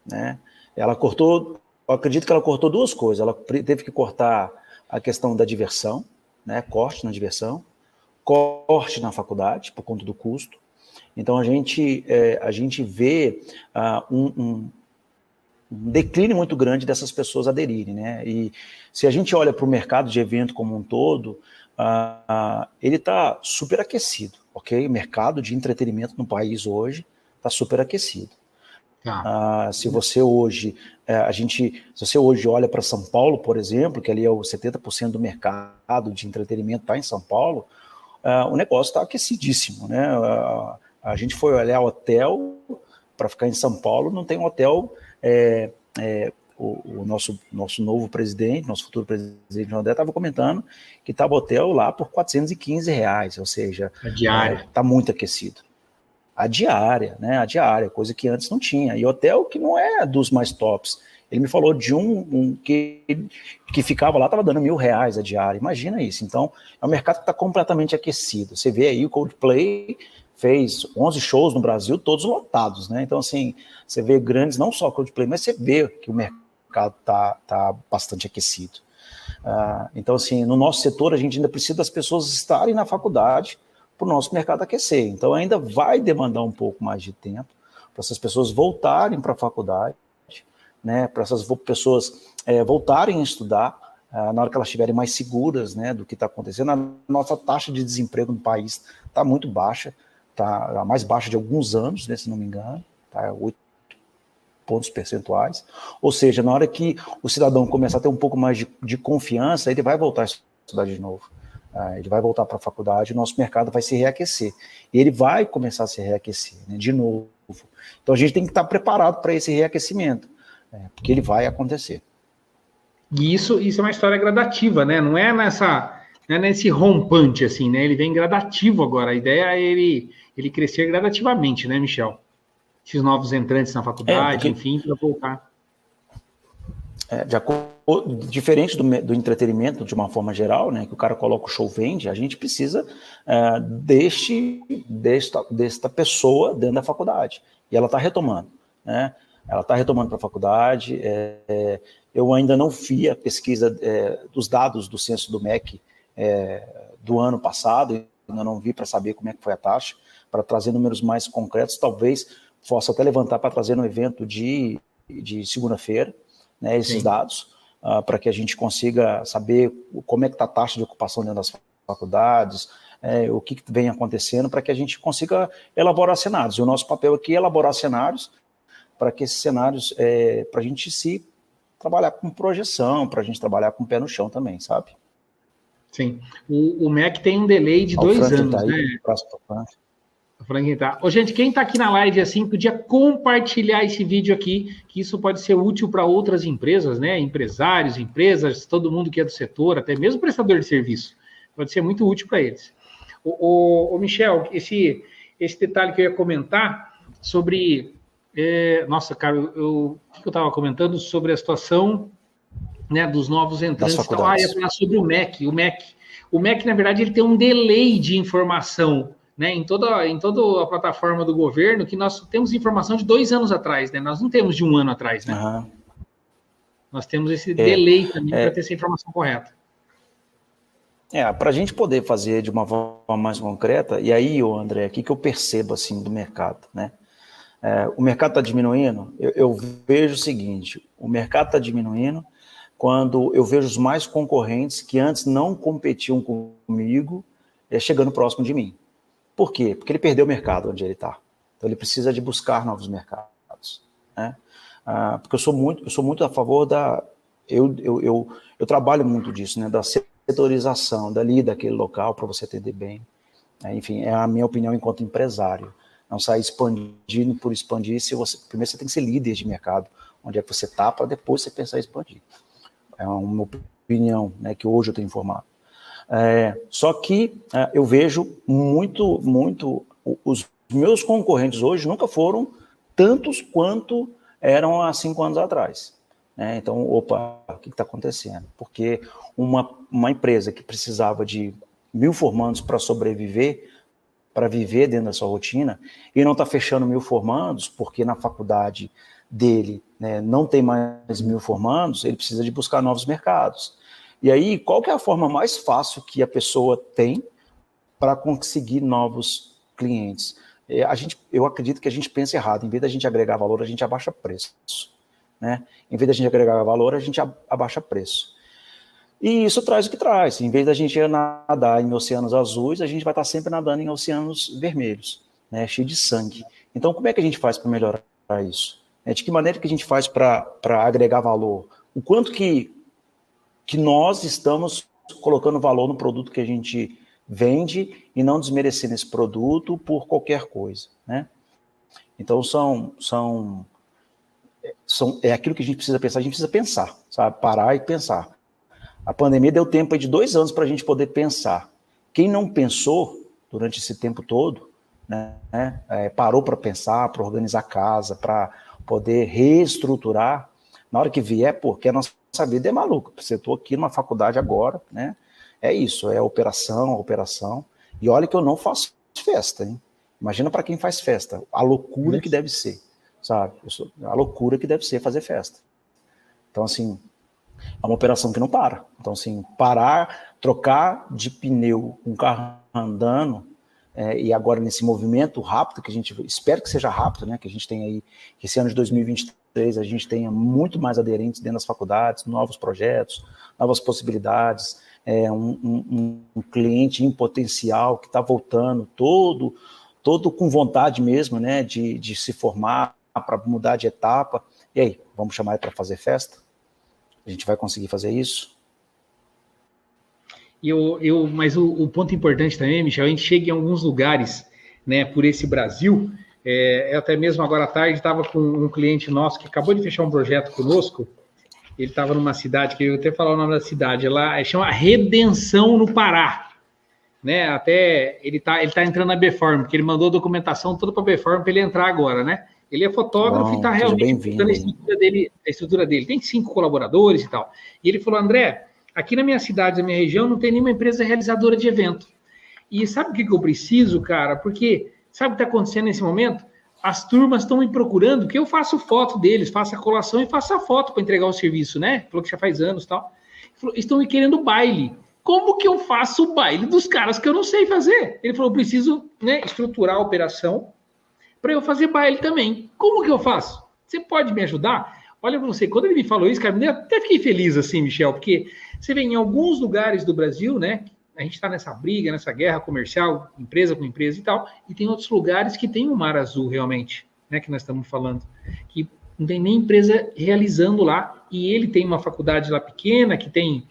né? Ela cortou, eu acredito que ela cortou duas coisas, ela teve que cortar a questão da diversão, né, corte na diversão, corte na faculdade, por conta do custo. Então, a gente vê um declínio muito grande dessas pessoas aderirem, né? E se a gente olha para o mercado de evento como um todo, ele está superaquecido, ok? O mercado de entretenimento no país hoje está superaquecido. Se você hoje olha para São Paulo, por exemplo, que ali é o 70% do mercado de entretenimento está em São Paulo, o negócio está aquecidíssimo, né? A gente foi olhar hotel para ficar em São Paulo, não tem um hotel. O nosso novo presidente, nosso futuro presidente André, estava comentando que estava hotel lá por R$415, ou seja, a diária está muito aquecido. A diária, né? A diária, coisa que antes não tinha. E hotel que não é dos mais tops. Ele me falou de um que ficava lá, estava dando R$1.000 a diária. Imagina isso. Então, é um mercado que está completamente aquecido. Você vê aí o Coldplay fez 11 shows no Brasil, todos lotados, né? Então, assim, você vê grandes, não só Coldplay, mas você vê que o mercado mercado está bastante aquecido. Então, assim, no nosso setor, a gente ainda precisa das pessoas estarem na faculdade para o nosso mercado aquecer. Então, ainda vai demandar um pouco mais de tempo para essas pessoas voltarem para a faculdade, né, para essas pessoas voltarem a estudar, na hora que elas estiverem mais seguras, né, do que está acontecendo. A nossa taxa de desemprego no país está muito baixa, está a mais baixa de alguns anos, né, se não me engano, tá, 8 pontos percentuais. Ou seja, na hora que o cidadão começar a ter um pouco mais de confiança, ele vai voltar a estudar de novo. Ele vai voltar para a faculdade, o nosso mercado vai se reaquecer. E ele vai começar a se reaquecer, né, de novo. Então a gente tem que estar preparado para esse reaquecimento, porque ele vai acontecer. E isso é uma história gradativa, né? Não é nesse rompante, assim, né? Ele vem gradativo agora. A ideia é ele crescer gradativamente, né, Michel? Esses novos entrantes na faculdade, enfim, para voltar. Diferente do entretenimento, de uma forma geral, né, que o cara coloca o show, vende, a gente precisa desta pessoa dentro da faculdade. E ela está retomando, né? Ela está retomando para a faculdade. Eu ainda não vi a pesquisa dos dados do censo do MEC do ano passado, ainda não vi para saber como é que foi a taxa, para trazer números mais concretos, talvez possa até levantar para trazer no evento de segunda-feira, né, esses dados, para que a gente consiga saber como é que está a taxa de ocupação dentro das faculdades, o que vem acontecendo, para que a gente consiga elaborar cenários. E o nosso papel aqui é elaborar cenários, para que esses cenários, para a gente trabalhar com projeção, para a gente trabalhar com o pé no chão também, sabe? Sim. O MEC tem um delay de 2 anos, tá aí, né? Ô, gente, quem está aqui na live assim, podia compartilhar esse vídeo aqui, que isso pode ser útil para outras empresas, né? Empresários, empresas, todo mundo que é do setor, até mesmo prestador de serviço. Pode ser muito útil para eles. Ô, Michel, esse detalhe que eu ia comentar sobre... nossa, cara, o que eu estava comentando sobre a situação, né, dos novos entrantes. Então, ia falar sobre o MEC. O MEC, na verdade, ele tem um delay de informação, né, em toda a plataforma do governo, que nós temos informação de 2 anos atrás, né? Nós não temos de 1 ano atrás, né? Uhum. Nós temos esse delay também para ter essa informação correta. Para a gente poder fazer de uma forma mais concreta, e aí, André, o que eu percebo assim do mercado, né? O mercado está diminuindo, eu vejo o seguinte, o mercado está diminuindo quando eu vejo os mais concorrentes que antes não competiam comigo, chegando próximo de mim. Por quê? Porque ele perdeu o mercado onde ele está. Então ele precisa de buscar novos mercados, né? Porque eu sou muito a favor da... Eu trabalho muito disso, né? Da setorização daquele local para você atender bem. Enfim, é a minha opinião enquanto empresário. Não sair expandindo por expandir. Primeiro você tem que ser líder de mercado. Onde é que você está, para depois você pensar em expandir. É uma opinião, né, que hoje eu tenho informado. Só que eu vejo muito, os meus concorrentes hoje nunca foram tantos quanto eram há 5 anos atrás. Né? Então, o que está acontecendo? Porque uma empresa que precisava de 1.000 formandos para sobreviver, para viver dentro da sua rotina, e não está fechando 1.000 formandos, porque na faculdade dele, né, não tem mais 1.000 formandos, ele precisa de buscar novos mercados. E aí, qual que é a forma mais fácil que a pessoa tem para conseguir novos clientes? Eu acredito que a gente pensa errado. Em vez da gente agregar valor, a gente abaixa preço. Né? Em vez da gente agregar valor, a gente abaixa preço. E isso traz o que traz. Em vez da gente nadar em oceanos azuis, a gente vai estar sempre nadando em oceanos vermelhos, né? Cheio de sangue. Então, como é que a gente faz para melhorar isso? De que maneira que a gente faz para agregar valor? O quanto que nós estamos colocando valor no produto que a gente vende e não desmerecendo esse produto por qualquer coisa, né? Então, é aquilo que a gente precisa pensar. A gente precisa pensar, sabe? Parar e pensar. A pandemia deu tempo aí de 2 anos para a gente poder pensar. Quem não pensou durante esse tempo todo, né, parou para pensar, para organizar a casa, para poder reestruturar, na hora que vier, porque a nossa vida é maluca. Eu estou aqui numa faculdade agora, né? É isso, é operação. E olha que eu não faço festa, hein? Imagina para quem faz festa, a loucura que deve ser, sabe? A loucura que deve ser fazer festa. Então, assim, é uma operação que não para. Então, assim, parar, trocar de pneu com um carro andando, e agora nesse movimento rápido, que a gente espera que seja rápido, né, que a gente tenha aí, que esse ano de 2023 a gente tenha muito mais aderentes dentro das faculdades, novos projetos, novas possibilidades, um cliente em potencial que está voltando, todo com vontade mesmo, né, de se formar, para mudar de etapa. E aí, vamos chamar ele para fazer festa? A gente vai conseguir fazer isso? Mas o ponto importante também, Michel, a gente chega em alguns lugares, né, por esse Brasil. Até mesmo agora à tarde estava com um cliente nosso que acabou de fechar um projeto conosco. Ele estava numa cidade, que eu vou até falar o nome da cidade, lá chama Redenção, no Pará. Né? Até ele tá entrando na Beform, porque ele mandou a documentação toda para a Beform para ele entrar agora, né? Ele é fotógrafo e está realmente montando a estrutura dele. Tem 5 colaboradores e tal. E ele falou, André, aqui na minha cidade, na minha região, não tem nenhuma empresa realizadora de evento. E sabe o que eu preciso, cara? Porque sabe o que está acontecendo nesse momento? As turmas estão me procurando, porque eu faço foto deles, faço a colação e faço a foto para entregar o serviço, né? Falou que já faz anos e tal. Falou, estão me querendo baile. Como que eu faço o baile dos caras que eu não sei fazer? Ele falou, preciso, né, estruturar a operação para eu fazer baile também. Como que eu faço? Você pode me ajudar? Olha para você, quando ele me falou isso, cara, eu até fiquei feliz assim, Michel, porque você vê em alguns lugares do Brasil, né, a gente está nessa briga, nessa guerra comercial, empresa com empresa e tal, e tem outros lugares que tem um mar azul realmente, né, que nós estamos falando, que não tem nem empresa realizando lá, e ele tem uma faculdade lá pequena, que tem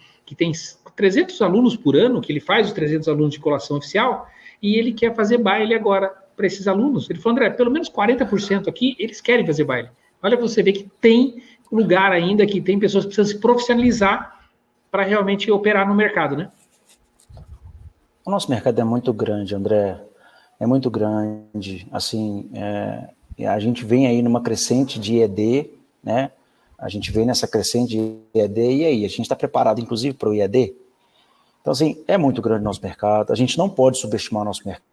300 alunos por ano, que ele faz os 300 alunos de colação oficial, e ele quer fazer baile agora para esses alunos. Ele falou, André, pelo menos 40% aqui, eles querem fazer baile. Olha, você vê que tem lugar ainda, que tem pessoas que precisam se profissionalizar para realmente operar no mercado, né? O nosso mercado é muito grande, André. É muito grande. Assim, a gente vem aí numa crescente de ED, né? A gente vem nessa crescente de ED, e aí? A gente está preparado, inclusive, para o ED? Então, assim, é muito grande o nosso mercado. A gente não pode subestimar o nosso mercado.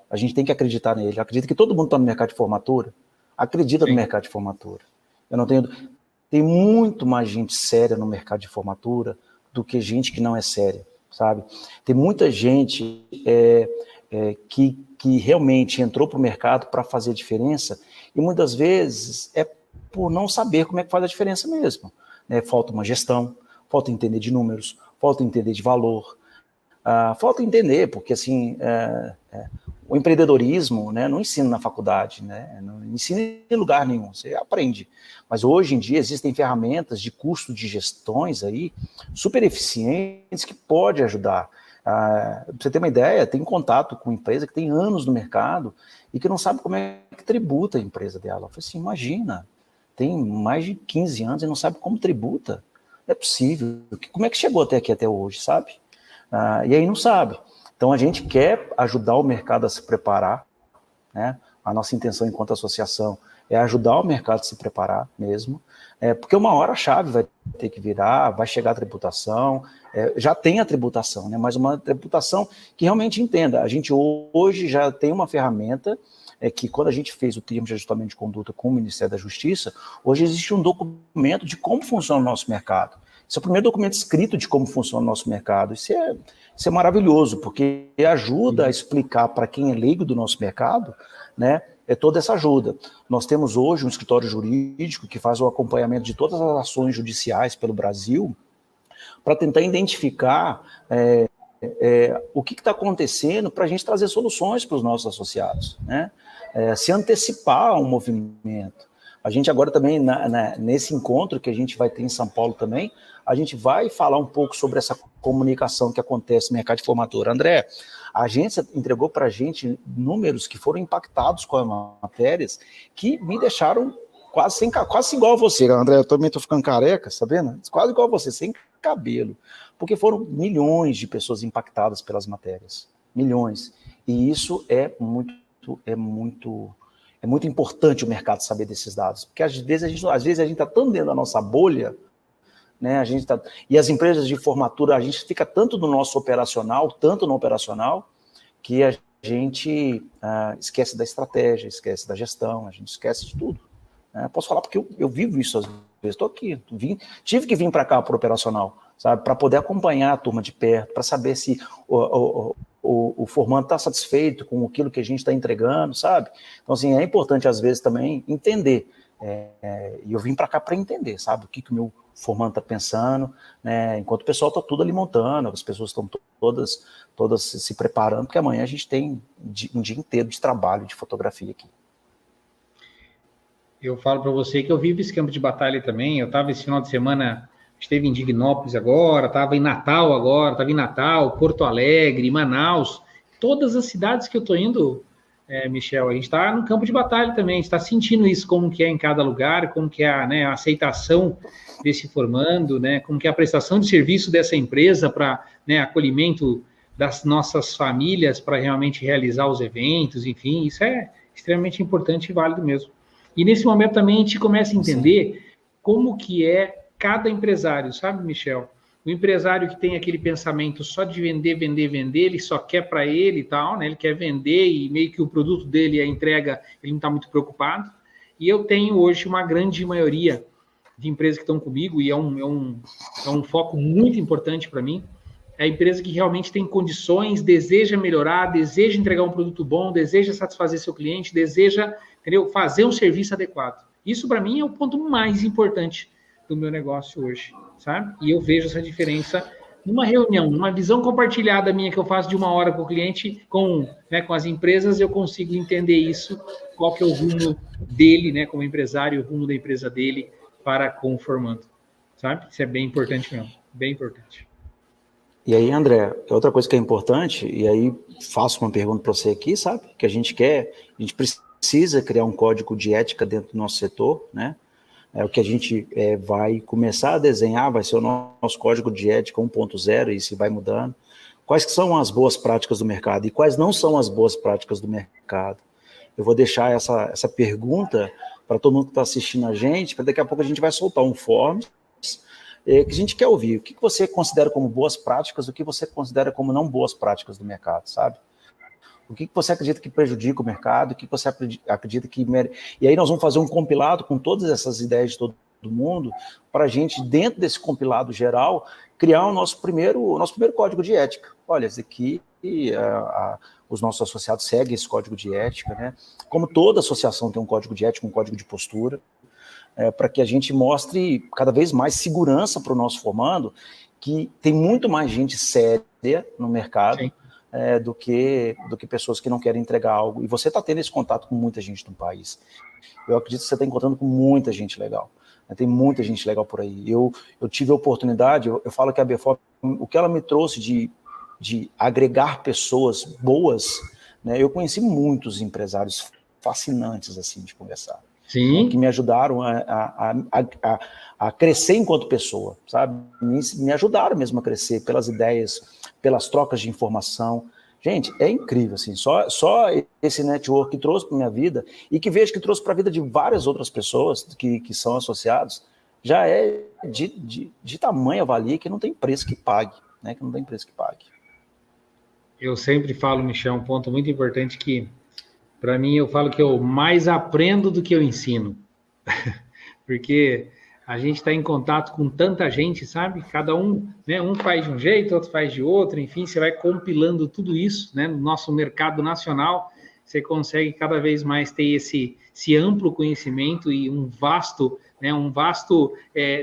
A gente tem que acreditar nele. Acredita que todo mundo está no mercado de formatura? Acredita no mercado de formatura. Eu não tenho... Tem muito mais gente séria no mercado de formatura do que gente que não é séria, sabe? Tem muita gente que realmente entrou para o mercado para fazer diferença, e muitas vezes é por não saber como é que faz a diferença mesmo. Né? Falta uma gestão, falta entender de números, falta entender de valor, falta entender, porque assim, o empreendedorismo, né, não ensina na faculdade, né, não ensina em lugar nenhum, você aprende. Mas hoje em dia existem ferramentas de custo de gestões aí, super eficientes, que pode ajudar. Pra você ter uma ideia, tem contato com empresa que tem anos no mercado e que não sabe como é que tributa a empresa dela. Eu falei assim, imagina, tem mais de 15 anos e não sabe como tributa. Não é possível. Como é que chegou até aqui até hoje, sabe? E aí não sabe. Então a gente quer ajudar o mercado a se preparar, né? A nossa intenção enquanto associação é ajudar o mercado a se preparar mesmo, porque uma hora a chave vai ter que virar, vai chegar a tributação, já tem a tributação, né? Mas uma tributação que realmente entenda. A gente hoje já tem uma ferramenta que quando a gente fez o termo de ajustamento de conduta com o Ministério da Justiça, hoje existe um documento de como funciona o nosso mercado. Esse é o primeiro documento escrito de como funciona o nosso mercado. Isso é maravilhoso, porque ajuda a explicar para quem é leigo do nosso mercado, né, toda essa ajuda. Nós temos hoje um escritório jurídico que faz o acompanhamento de todas as ações judiciais pelo Brasil, para tentar identificar o que está acontecendo, para a gente trazer soluções para os nossos associados, né? Se antecipar a um movimento. A gente agora também, nesse encontro que a gente vai ter em São Paulo também, a gente vai falar um pouco sobre essa comunicação que acontece no mercado de formatura. André, a agência entregou para a gente números que foram impactados com as matérias que me deixaram quase igual a você, André. Eu também estou ficando careca, sabendo? Quase igual a você, sem cabelo. Porque foram milhões de pessoas impactadas pelas matérias. Milhões. E isso é muito importante o mercado saber desses dados, porque às vezes a gente está tão dentro da nossa bolha, né? E as empresas de formatura, a gente fica tanto no nosso operacional, tanto no operacional, que a gente esquece da estratégia, esquece da gestão, a gente esquece de tudo. Posso falar porque eu vivo isso às estou aqui, tive que vir para cá para o operacional, sabe, para poder acompanhar a turma de perto, para saber se o formando está satisfeito com aquilo que a gente está entregando, sabe? Então, assim, é importante, às vezes, também entender. E eu vim para cá para entender, sabe? O que o meu formando está pensando, né? Enquanto o pessoal está tudo ali montando, as pessoas estão todas se preparando, porque amanhã a gente tem um dia inteiro de trabalho, de fotografia aqui. Eu falo para você que eu vivo esse campo de batalha também. Eu estava esse final de semana, esteve em Dignópolis agora, estava em Natal agora, estava em Natal, Porto Alegre, Manaus. Todas as cidades que eu estou indo, Michel, a gente está no campo de batalha também, a gente está sentindo isso, como que é em cada lugar, como que é a aceitação desse formando, né, como que é a prestação de serviço dessa empresa para, né, acolhimento das nossas famílias para realmente realizar os eventos, enfim, isso é extremamente importante e válido mesmo. E nesse momento também a gente começa a entender como que é cada empresário, sabe, Michel? O empresário que tem aquele pensamento só de vender, ele só quer para ele e tal, né? Ele quer vender e meio que o produto dele, a entrega, ele não está muito preocupado. E eu tenho hoje uma grande maioria de empresas que estão comigo, e é um foco muito importante para mim. É a empresa que realmente tem condições, deseja melhorar, deseja entregar um produto bom, deseja satisfazer seu cliente, deseja, entendeu, fazer um serviço adequado. Isso, para mim, é o ponto mais importante do meu negócio hoje, sabe? E eu vejo essa diferença numa reunião, numa visão compartilhada minha que eu faço de 1 hora com o cliente, com as empresas, eu consigo entender isso, qual que é o rumo dele, né, como empresário, o rumo da empresa dele para com o formando, sabe? Isso é bem importante mesmo, bem importante. E aí, André, outra coisa que é importante, e aí faço uma pergunta para você aqui, sabe? Que a gente precisa criar um código de ética dentro do nosso setor, né? O que a gente vai começar a desenhar vai ser o nosso código de ética 1.0, e se vai mudando. Quais que são as boas práticas do mercado e quais não são as boas práticas do mercado? Eu vou deixar essa pergunta para todo mundo que está assistindo a gente, para daqui a pouco a gente vai soltar um forms que a gente quer ouvir. O que você considera como boas práticas, o que você considera como não boas práticas do mercado, sabe? O que você acredita que prejudica o mercado, o que você acredita que... E aí nós vamos fazer um compilado com todas essas ideias de todo mundo, para a gente, dentro desse compilado geral, criar o nosso primeiro código de ética. Olha, esse aqui, os nossos associados seguem esse código de ética, né? Como toda associação tem um código de ética, um código de postura, para que a gente mostre cada vez mais segurança para o nosso formando, que tem muito mais gente séria no mercado do que pessoas que não querem entregar algo. E você está tendo esse contato com muita gente no país. Eu acredito que você está encontrando com muita gente legal. Tem muita gente legal por aí. Eu tive a oportunidade, eu falo que a BFOP, o que ela me trouxe de agregar pessoas boas, né, eu conheci muitos empresários fascinantes assim de conversar. Sim. Que me ajudaram a crescer enquanto pessoa, sabe? Me ajudaram mesmo a crescer pelas ideias, pelas trocas de informação. Gente, é incrível, assim, só esse network que trouxe para minha vida e que vejo que trouxe para a vida de várias outras pessoas que são associados, já é de tamanha valia que não tem preço que pague, né? Que não tem preço que pague. Eu sempre falo, Michel, um ponto muito importante que, para mim, eu falo que eu mais aprendo do que eu ensino. Porque a gente está em contato com tanta gente, sabe? Cada um, né? Um faz de um jeito, outro faz de outro, enfim, você vai compilando tudo isso, né? No nosso mercado nacional, você consegue cada vez mais ter esse amplo conhecimento e um vasto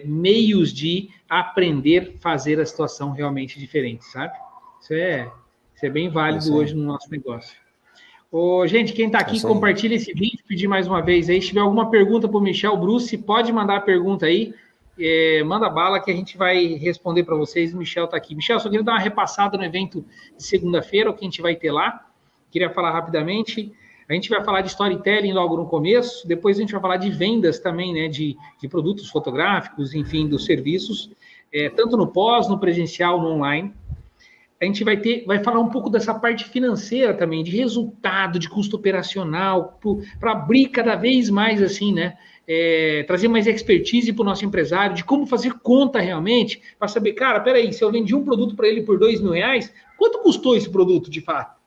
meios de aprender a fazer a situação realmente diferente, sabe? Isso é bem válido hoje no nosso negócio. Gente, quem está aqui, compartilha esse vídeo, pedir mais uma vez aí. Se tiver alguma pergunta para o Michel Bruce, pode mandar a pergunta aí. Manda bala que a gente vai responder para vocês. O Michel está aqui. Michel, só queria dar uma repassada no evento de segunda-feira, o que a gente vai ter lá. Queria falar rapidamente. A gente vai falar de storytelling logo no começo. Depois a gente vai falar de vendas também, né? De produtos fotográficos, enfim, dos serviços. Tanto no pós, no presencial, no online. A gente vai falar um pouco dessa parte financeira também, de resultado, de custo operacional, para abrir cada vez mais assim, né? Trazer mais expertise para o nosso empresário, de como fazer conta realmente, para saber, cara, peraí, se eu vendi um produto para ele por R$2.000, quanto custou esse produto de fato?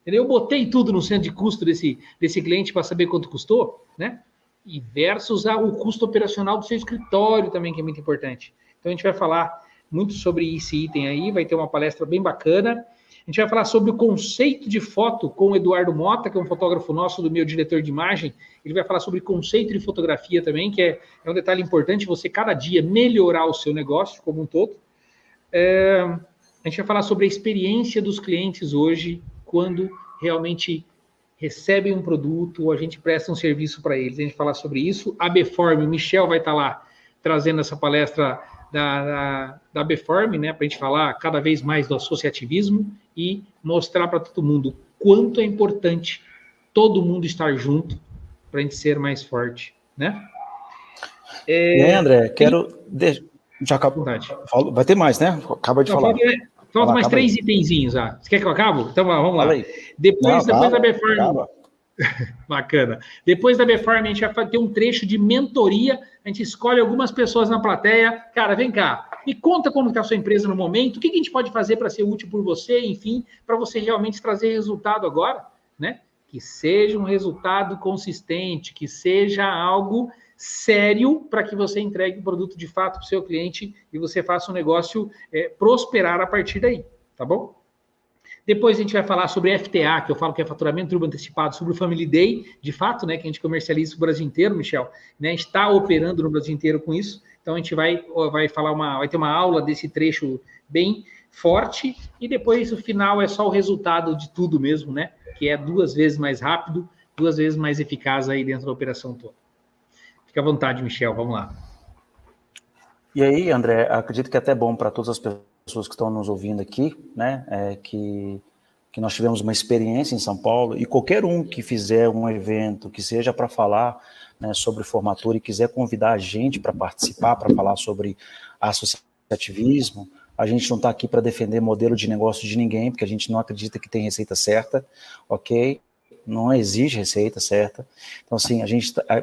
Entendeu? Eu botei tudo no centro de custo desse cliente para saber quanto custou, né? e versus o custo operacional do seu escritório também, que é muito importante. Então, a gente vai falar muito sobre esse item aí, vai ter uma palestra bem bacana. A gente vai falar sobre o conceito de foto com o Eduardo Mota, que é um fotógrafo nosso, do meu diretor de imagem. Ele vai falar sobre conceito de fotografia também, que é um detalhe importante, você cada dia melhorar o seu negócio como um todo. A gente vai falar sobre a experiência dos clientes hoje, quando realmente recebem um produto ou a gente presta um serviço para eles. A gente vai falar sobre isso. A Beform, o Michel vai estar lá trazendo essa palestra da Beform, né, para a gente falar cada vez mais do associativismo e mostrar para todo mundo quanto é importante todo mundo estar junto para a gente ser mais forte, né? E aí, André, quero... Já acabou. Vai ter mais, né? Acaba de falar. Falta mais 3 itenzinhos. Você quer que eu acabo? Então vamos lá. Depois da Beform... Bacana. Depois da Beform, a gente vai ter um trecho de mentoria. A gente escolhe algumas pessoas na plateia. Cara, vem cá. Me conta como está a sua empresa no momento. O que a gente pode fazer para ser útil por você, enfim, para você realmente trazer resultado agora, né? Que seja um resultado consistente, que seja algo sério para que você entregue o produto de fato para o seu cliente e você faça um negócio prosperar a partir daí, tá bom? Depois a gente vai falar sobre FTA, que eu falo que é faturamento turbo antecipado, sobre o Family Day, de fato, né, que a gente comercializa no Brasil inteiro, Michel, né, a gente está operando no Brasil inteiro com isso, então a gente vai ter uma aula desse trecho bem forte, e depois o final é só o resultado de tudo mesmo, né, que é 2 vezes mais rápido, 2 vezes mais eficaz aí dentro da operação toda. Fica à vontade, Michel, vamos lá. E aí, André, acredito que é até bom para todas as pessoas que estão nos ouvindo aqui, né, que nós tivemos uma experiência em São Paulo, e qualquer um que fizer um evento que seja para falar, né, sobre formatura e quiser convidar a gente para participar, para falar sobre associativismo, a gente não está aqui para defender modelo de negócio de ninguém, porque a gente não acredita que tem receita certa, ok? Não exige receita certa. Então, assim,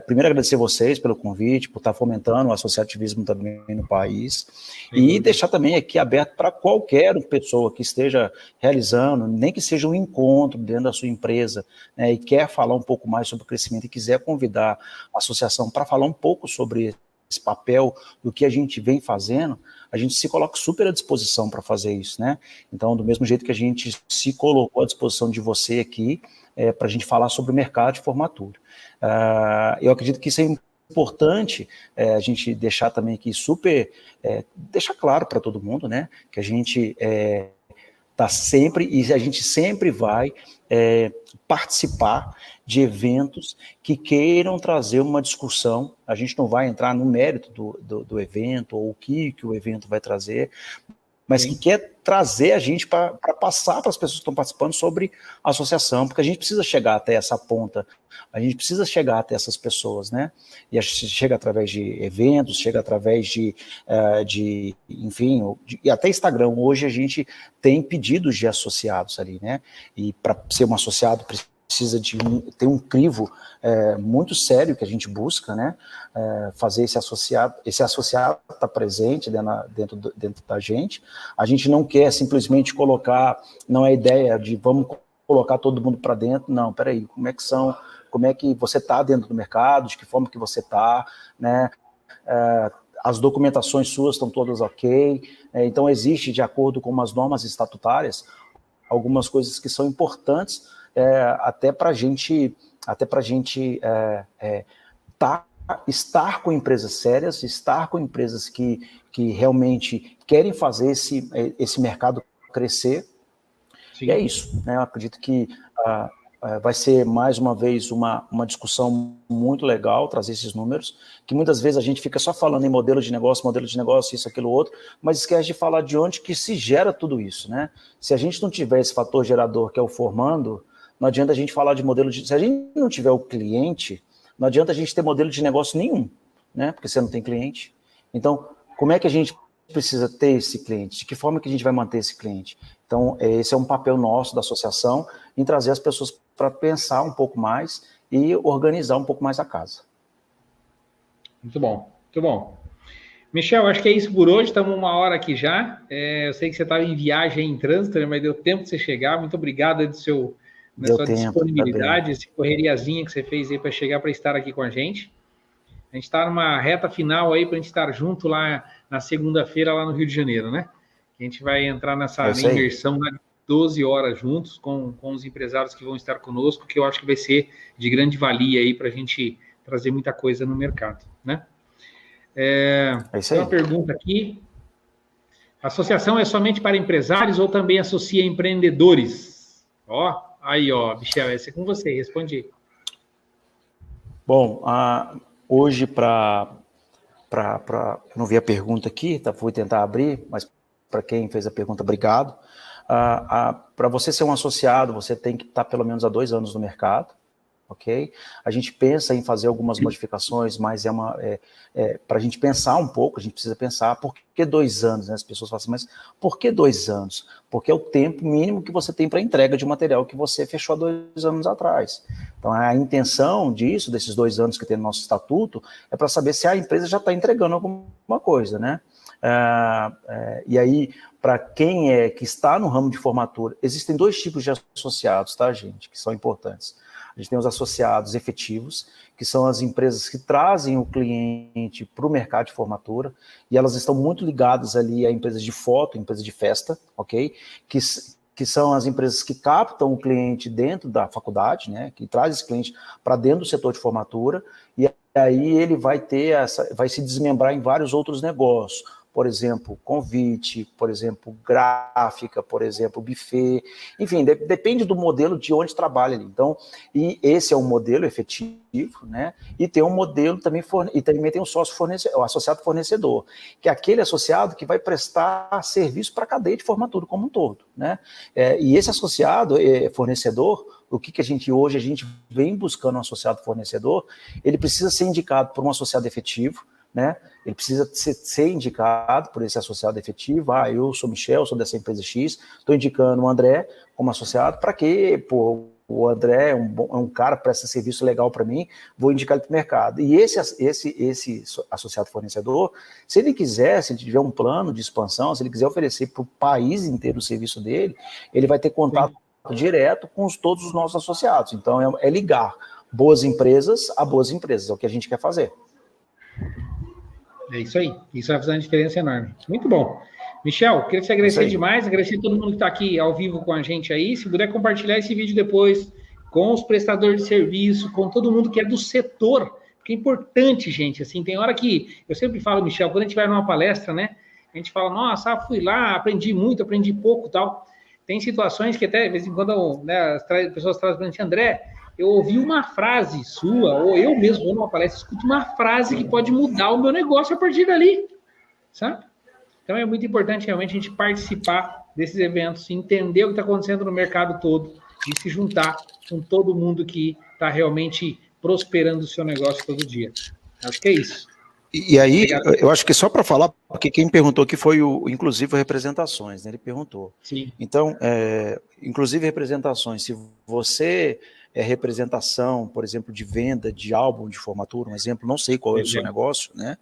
primeiro agradecer vocês pelo convite, por estar fomentando o associativismo também no país, e deixar também aqui aberto para qualquer pessoa que esteja realizando, nem que seja um encontro dentro da sua empresa, né, e quer falar um pouco mais sobre o crescimento e quiser convidar a associação para falar um pouco sobre esse papel do que a gente vem fazendo, a gente se coloca super à disposição para fazer isso, né? Então, do mesmo jeito que a gente se colocou à disposição de você aqui, para a gente falar sobre o mercado de formatura. Eu acredito que isso é importante a gente deixar também aqui deixar claro para todo mundo, né? Que a gente está sempre, e a gente sempre vai participar de eventos que queiram trazer uma discussão. A gente não vai entrar no mérito do evento, ou o que o evento vai trazer, mas que quer trazer a gente para passar para as pessoas que estão participando sobre a associação, porque a gente precisa chegar até essa ponta, a gente precisa chegar até essas pessoas, né? E a gente chega através de eventos, chega através enfim, e até Instagram. Hoje a gente tem pedidos de associados ali, né? E para ser um associado precisa ter um crivo muito sério que a gente busca, né? Fazer esse associado estar presente dentro da gente. A gente não quer simplesmente colocar, não é ideia de vamos colocar todo mundo para dentro, não, peraí, como é que você está dentro do mercado, de que forma que você está, né? As documentações suas estão todas ok, então existe, de acordo com as normas estatutárias, algumas coisas que são importantes até para a gente estar com empresas sérias, estar com empresas que realmente querem fazer esse mercado crescer. Sim. E é isso, né? Eu acredito que vai ser, mais uma vez, uma discussão muito legal, trazer esses números, que muitas vezes a gente fica só falando em modelo de negócio, isso, aquilo, outro, mas esquece de falar de onde que se gera tudo isso, né? Se a gente não tiver esse fator gerador, que é o formando, não adianta a gente falar de modelo de... Se a gente não tiver o cliente, não adianta a gente ter modelo de negócio nenhum, né? Porque você não tem cliente. Então, como é que a gente precisa ter esse cliente? De que forma que a gente vai manter esse cliente? Então, esse é um papel nosso da associação, em trazer as pessoas para pensar um pouco mais e organizar um pouco mais a casa. Muito bom, muito bom. Michel, acho que é isso por hoje, estamos 1 hora aqui já. Eu sei que você estava em viagem, em trânsito, mas deu tempo de você chegar. Muito obrigado da sua disponibilidade, essa correriazinha que você fez aí para chegar para estar aqui com a gente. A gente está numa reta final aí para a gente estar junto lá na segunda-feira, lá no Rio de Janeiro, né? A gente vai entrar nessa imersão de 12 horas juntos com os empresários que vão estar conosco, que eu acho que vai ser de grande valia aí para a gente trazer muita coisa no mercado, né? Tem uma pergunta aqui. A associação é somente para empresários ou também associa empreendedores? Aí, Michel, essa é com você, responde aí. Bom, hoje, eu não vi a pergunta aqui, vou tentar abrir, mas para quem fez a pergunta, obrigado. Para você ser um associado, você tem que estar pelo menos há 2 anos no mercado, ok? A gente pensa em fazer algumas modificações, mas para a gente pensar um pouco, a gente precisa pensar por que 2 anos, né? As pessoas falam assim, mas por que 2 anos? Porque é o tempo mínimo que você tem para entrega de material que você fechou há 2 anos atrás. Então, a intenção desses 2 anos que tem no nosso estatuto, é para saber se a empresa já está entregando alguma coisa, né? E aí, para quem que está no ramo de formatura, existem 2 tipos de associados, tá, gente, que são importantes. A gente tem os associados efetivos, que são as empresas que trazem o cliente para o mercado de formatura, e elas estão muito ligadas ali a empresas de foto, empresas de festa, ok? Que são as empresas que captam o cliente dentro da faculdade, né? Que traz esse cliente para dentro do setor de formatura, e aí ele vai se desmembrar em vários outros negócios. Por exemplo, convite, por exemplo, gráfica, por exemplo, buffet, enfim, depende do modelo de onde trabalha ali. Então, e esse é um modelo efetivo, né? E tem um modelo também, e também tem o associado fornecedor, que é aquele associado que vai prestar serviço para a cadeia de formatura como um todo, né? E esse associado fornecedor, o que a gente vem buscando um associado fornecedor, ele precisa ser indicado por um associado efetivo, né? Ele precisa ser indicado por esse associado efetivo. Eu sou Michel, sou dessa empresa X, estou indicando o André como associado, para que, o André é um cara que presta serviço legal para mim, vou indicar ele para o mercado. E esse associado fornecedor, se ele tiver um plano de expansão, se ele quiser oferecer para o país inteiro o serviço dele, ele vai ter contato direto com todos os nossos associados. Então, é ligar boas empresas a boas empresas, é o que a gente quer fazer. É isso aí. Isso vai fazer uma diferença enorme. Muito bom. Michel, queria te agradecer demais, agradecer a todo mundo que está aqui ao vivo com a gente aí. Se puder compartilhar esse vídeo depois com os prestadores de serviço, com todo mundo que é do setor, porque é importante, gente. Assim, tem hora que eu sempre falo, Michel, quando a gente vai numa palestra, né? A gente fala, nossa, fui lá, aprendi muito, aprendi pouco, tal. Tem situações que até, de vez em quando, né, as pessoas trazem para a gente, André, eu ouvi uma frase sua, ou eu mesmo vou numa palestra, escuto uma frase que pode mudar o meu negócio a partir dali, sabe? Então é muito importante realmente a gente participar desses eventos, entender o que está acontecendo no mercado todo e se juntar com todo mundo que está realmente prosperando o seu negócio todo dia. Acho que é isso. E aí, obrigado. Eu acho que só para falar, porque quem perguntou aqui foi inclusive representações, né? Ele perguntou. Sim. Então, inclusive representações, se você representação, por exemplo, de venda de álbum de formatura, um exemplo, não sei qual é o seu negócio, né?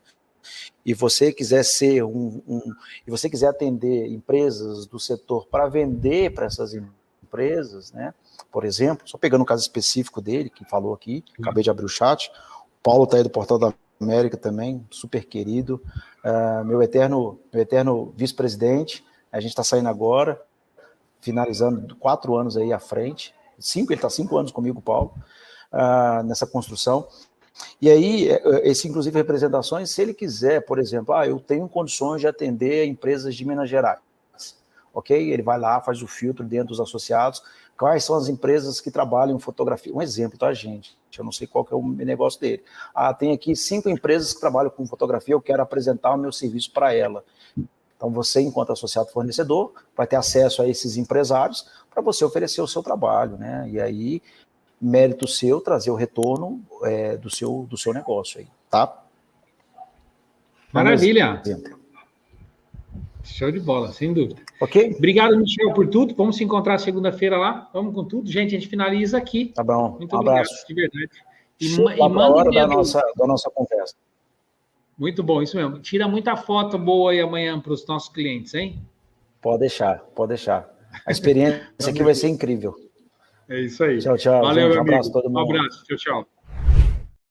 E você quiser ser e você quiser atender empresas do setor para vender para essas empresas, né? Por exemplo, só pegando um caso específico dele, que falou aqui, acabei de abrir o chat, o Paulo está aí do Portal da América também, super querido, meu eterno vice-presidente, a gente está saindo agora, finalizando 4 anos aí à frente, ele está 5 anos comigo, Paulo, nessa construção. E aí, inclusive, representações, se ele quiser, por exemplo, eu tenho condições de atender empresas de Minas Gerais, ok? Ele vai lá, faz o filtro dentro dos associados, quais são as empresas que trabalham em fotografia, um exemplo, tá, gente? Eu não sei qual que é o negócio dele. Tem aqui 5 empresas que trabalham com fotografia, eu quero apresentar o meu serviço para ela. Então, você, enquanto associado fornecedor, vai ter acesso a esses empresários para você oferecer o seu trabalho, né? E aí, mérito seu trazer o retorno do seu negócio aí, tá? Maravilha! Show de bola, sem dúvida. Ok? Obrigado, Michel, por tudo. Vamos se encontrar segunda-feira lá. Vamos com tudo. Gente, a gente finaliza aqui. Tá bom. Muito obrigado, de verdade. E manda hora da nossa conversa. Muito bom, isso mesmo. Tira muita foto boa aí amanhã para os nossos clientes, hein? Pode deixar, pode deixar. A experiência aqui vai ser incrível. É isso aí. Tchau, tchau. Valeu, gente. meu amigo. Um abraço a todo mundo. Um abraço. Tchau, tchau.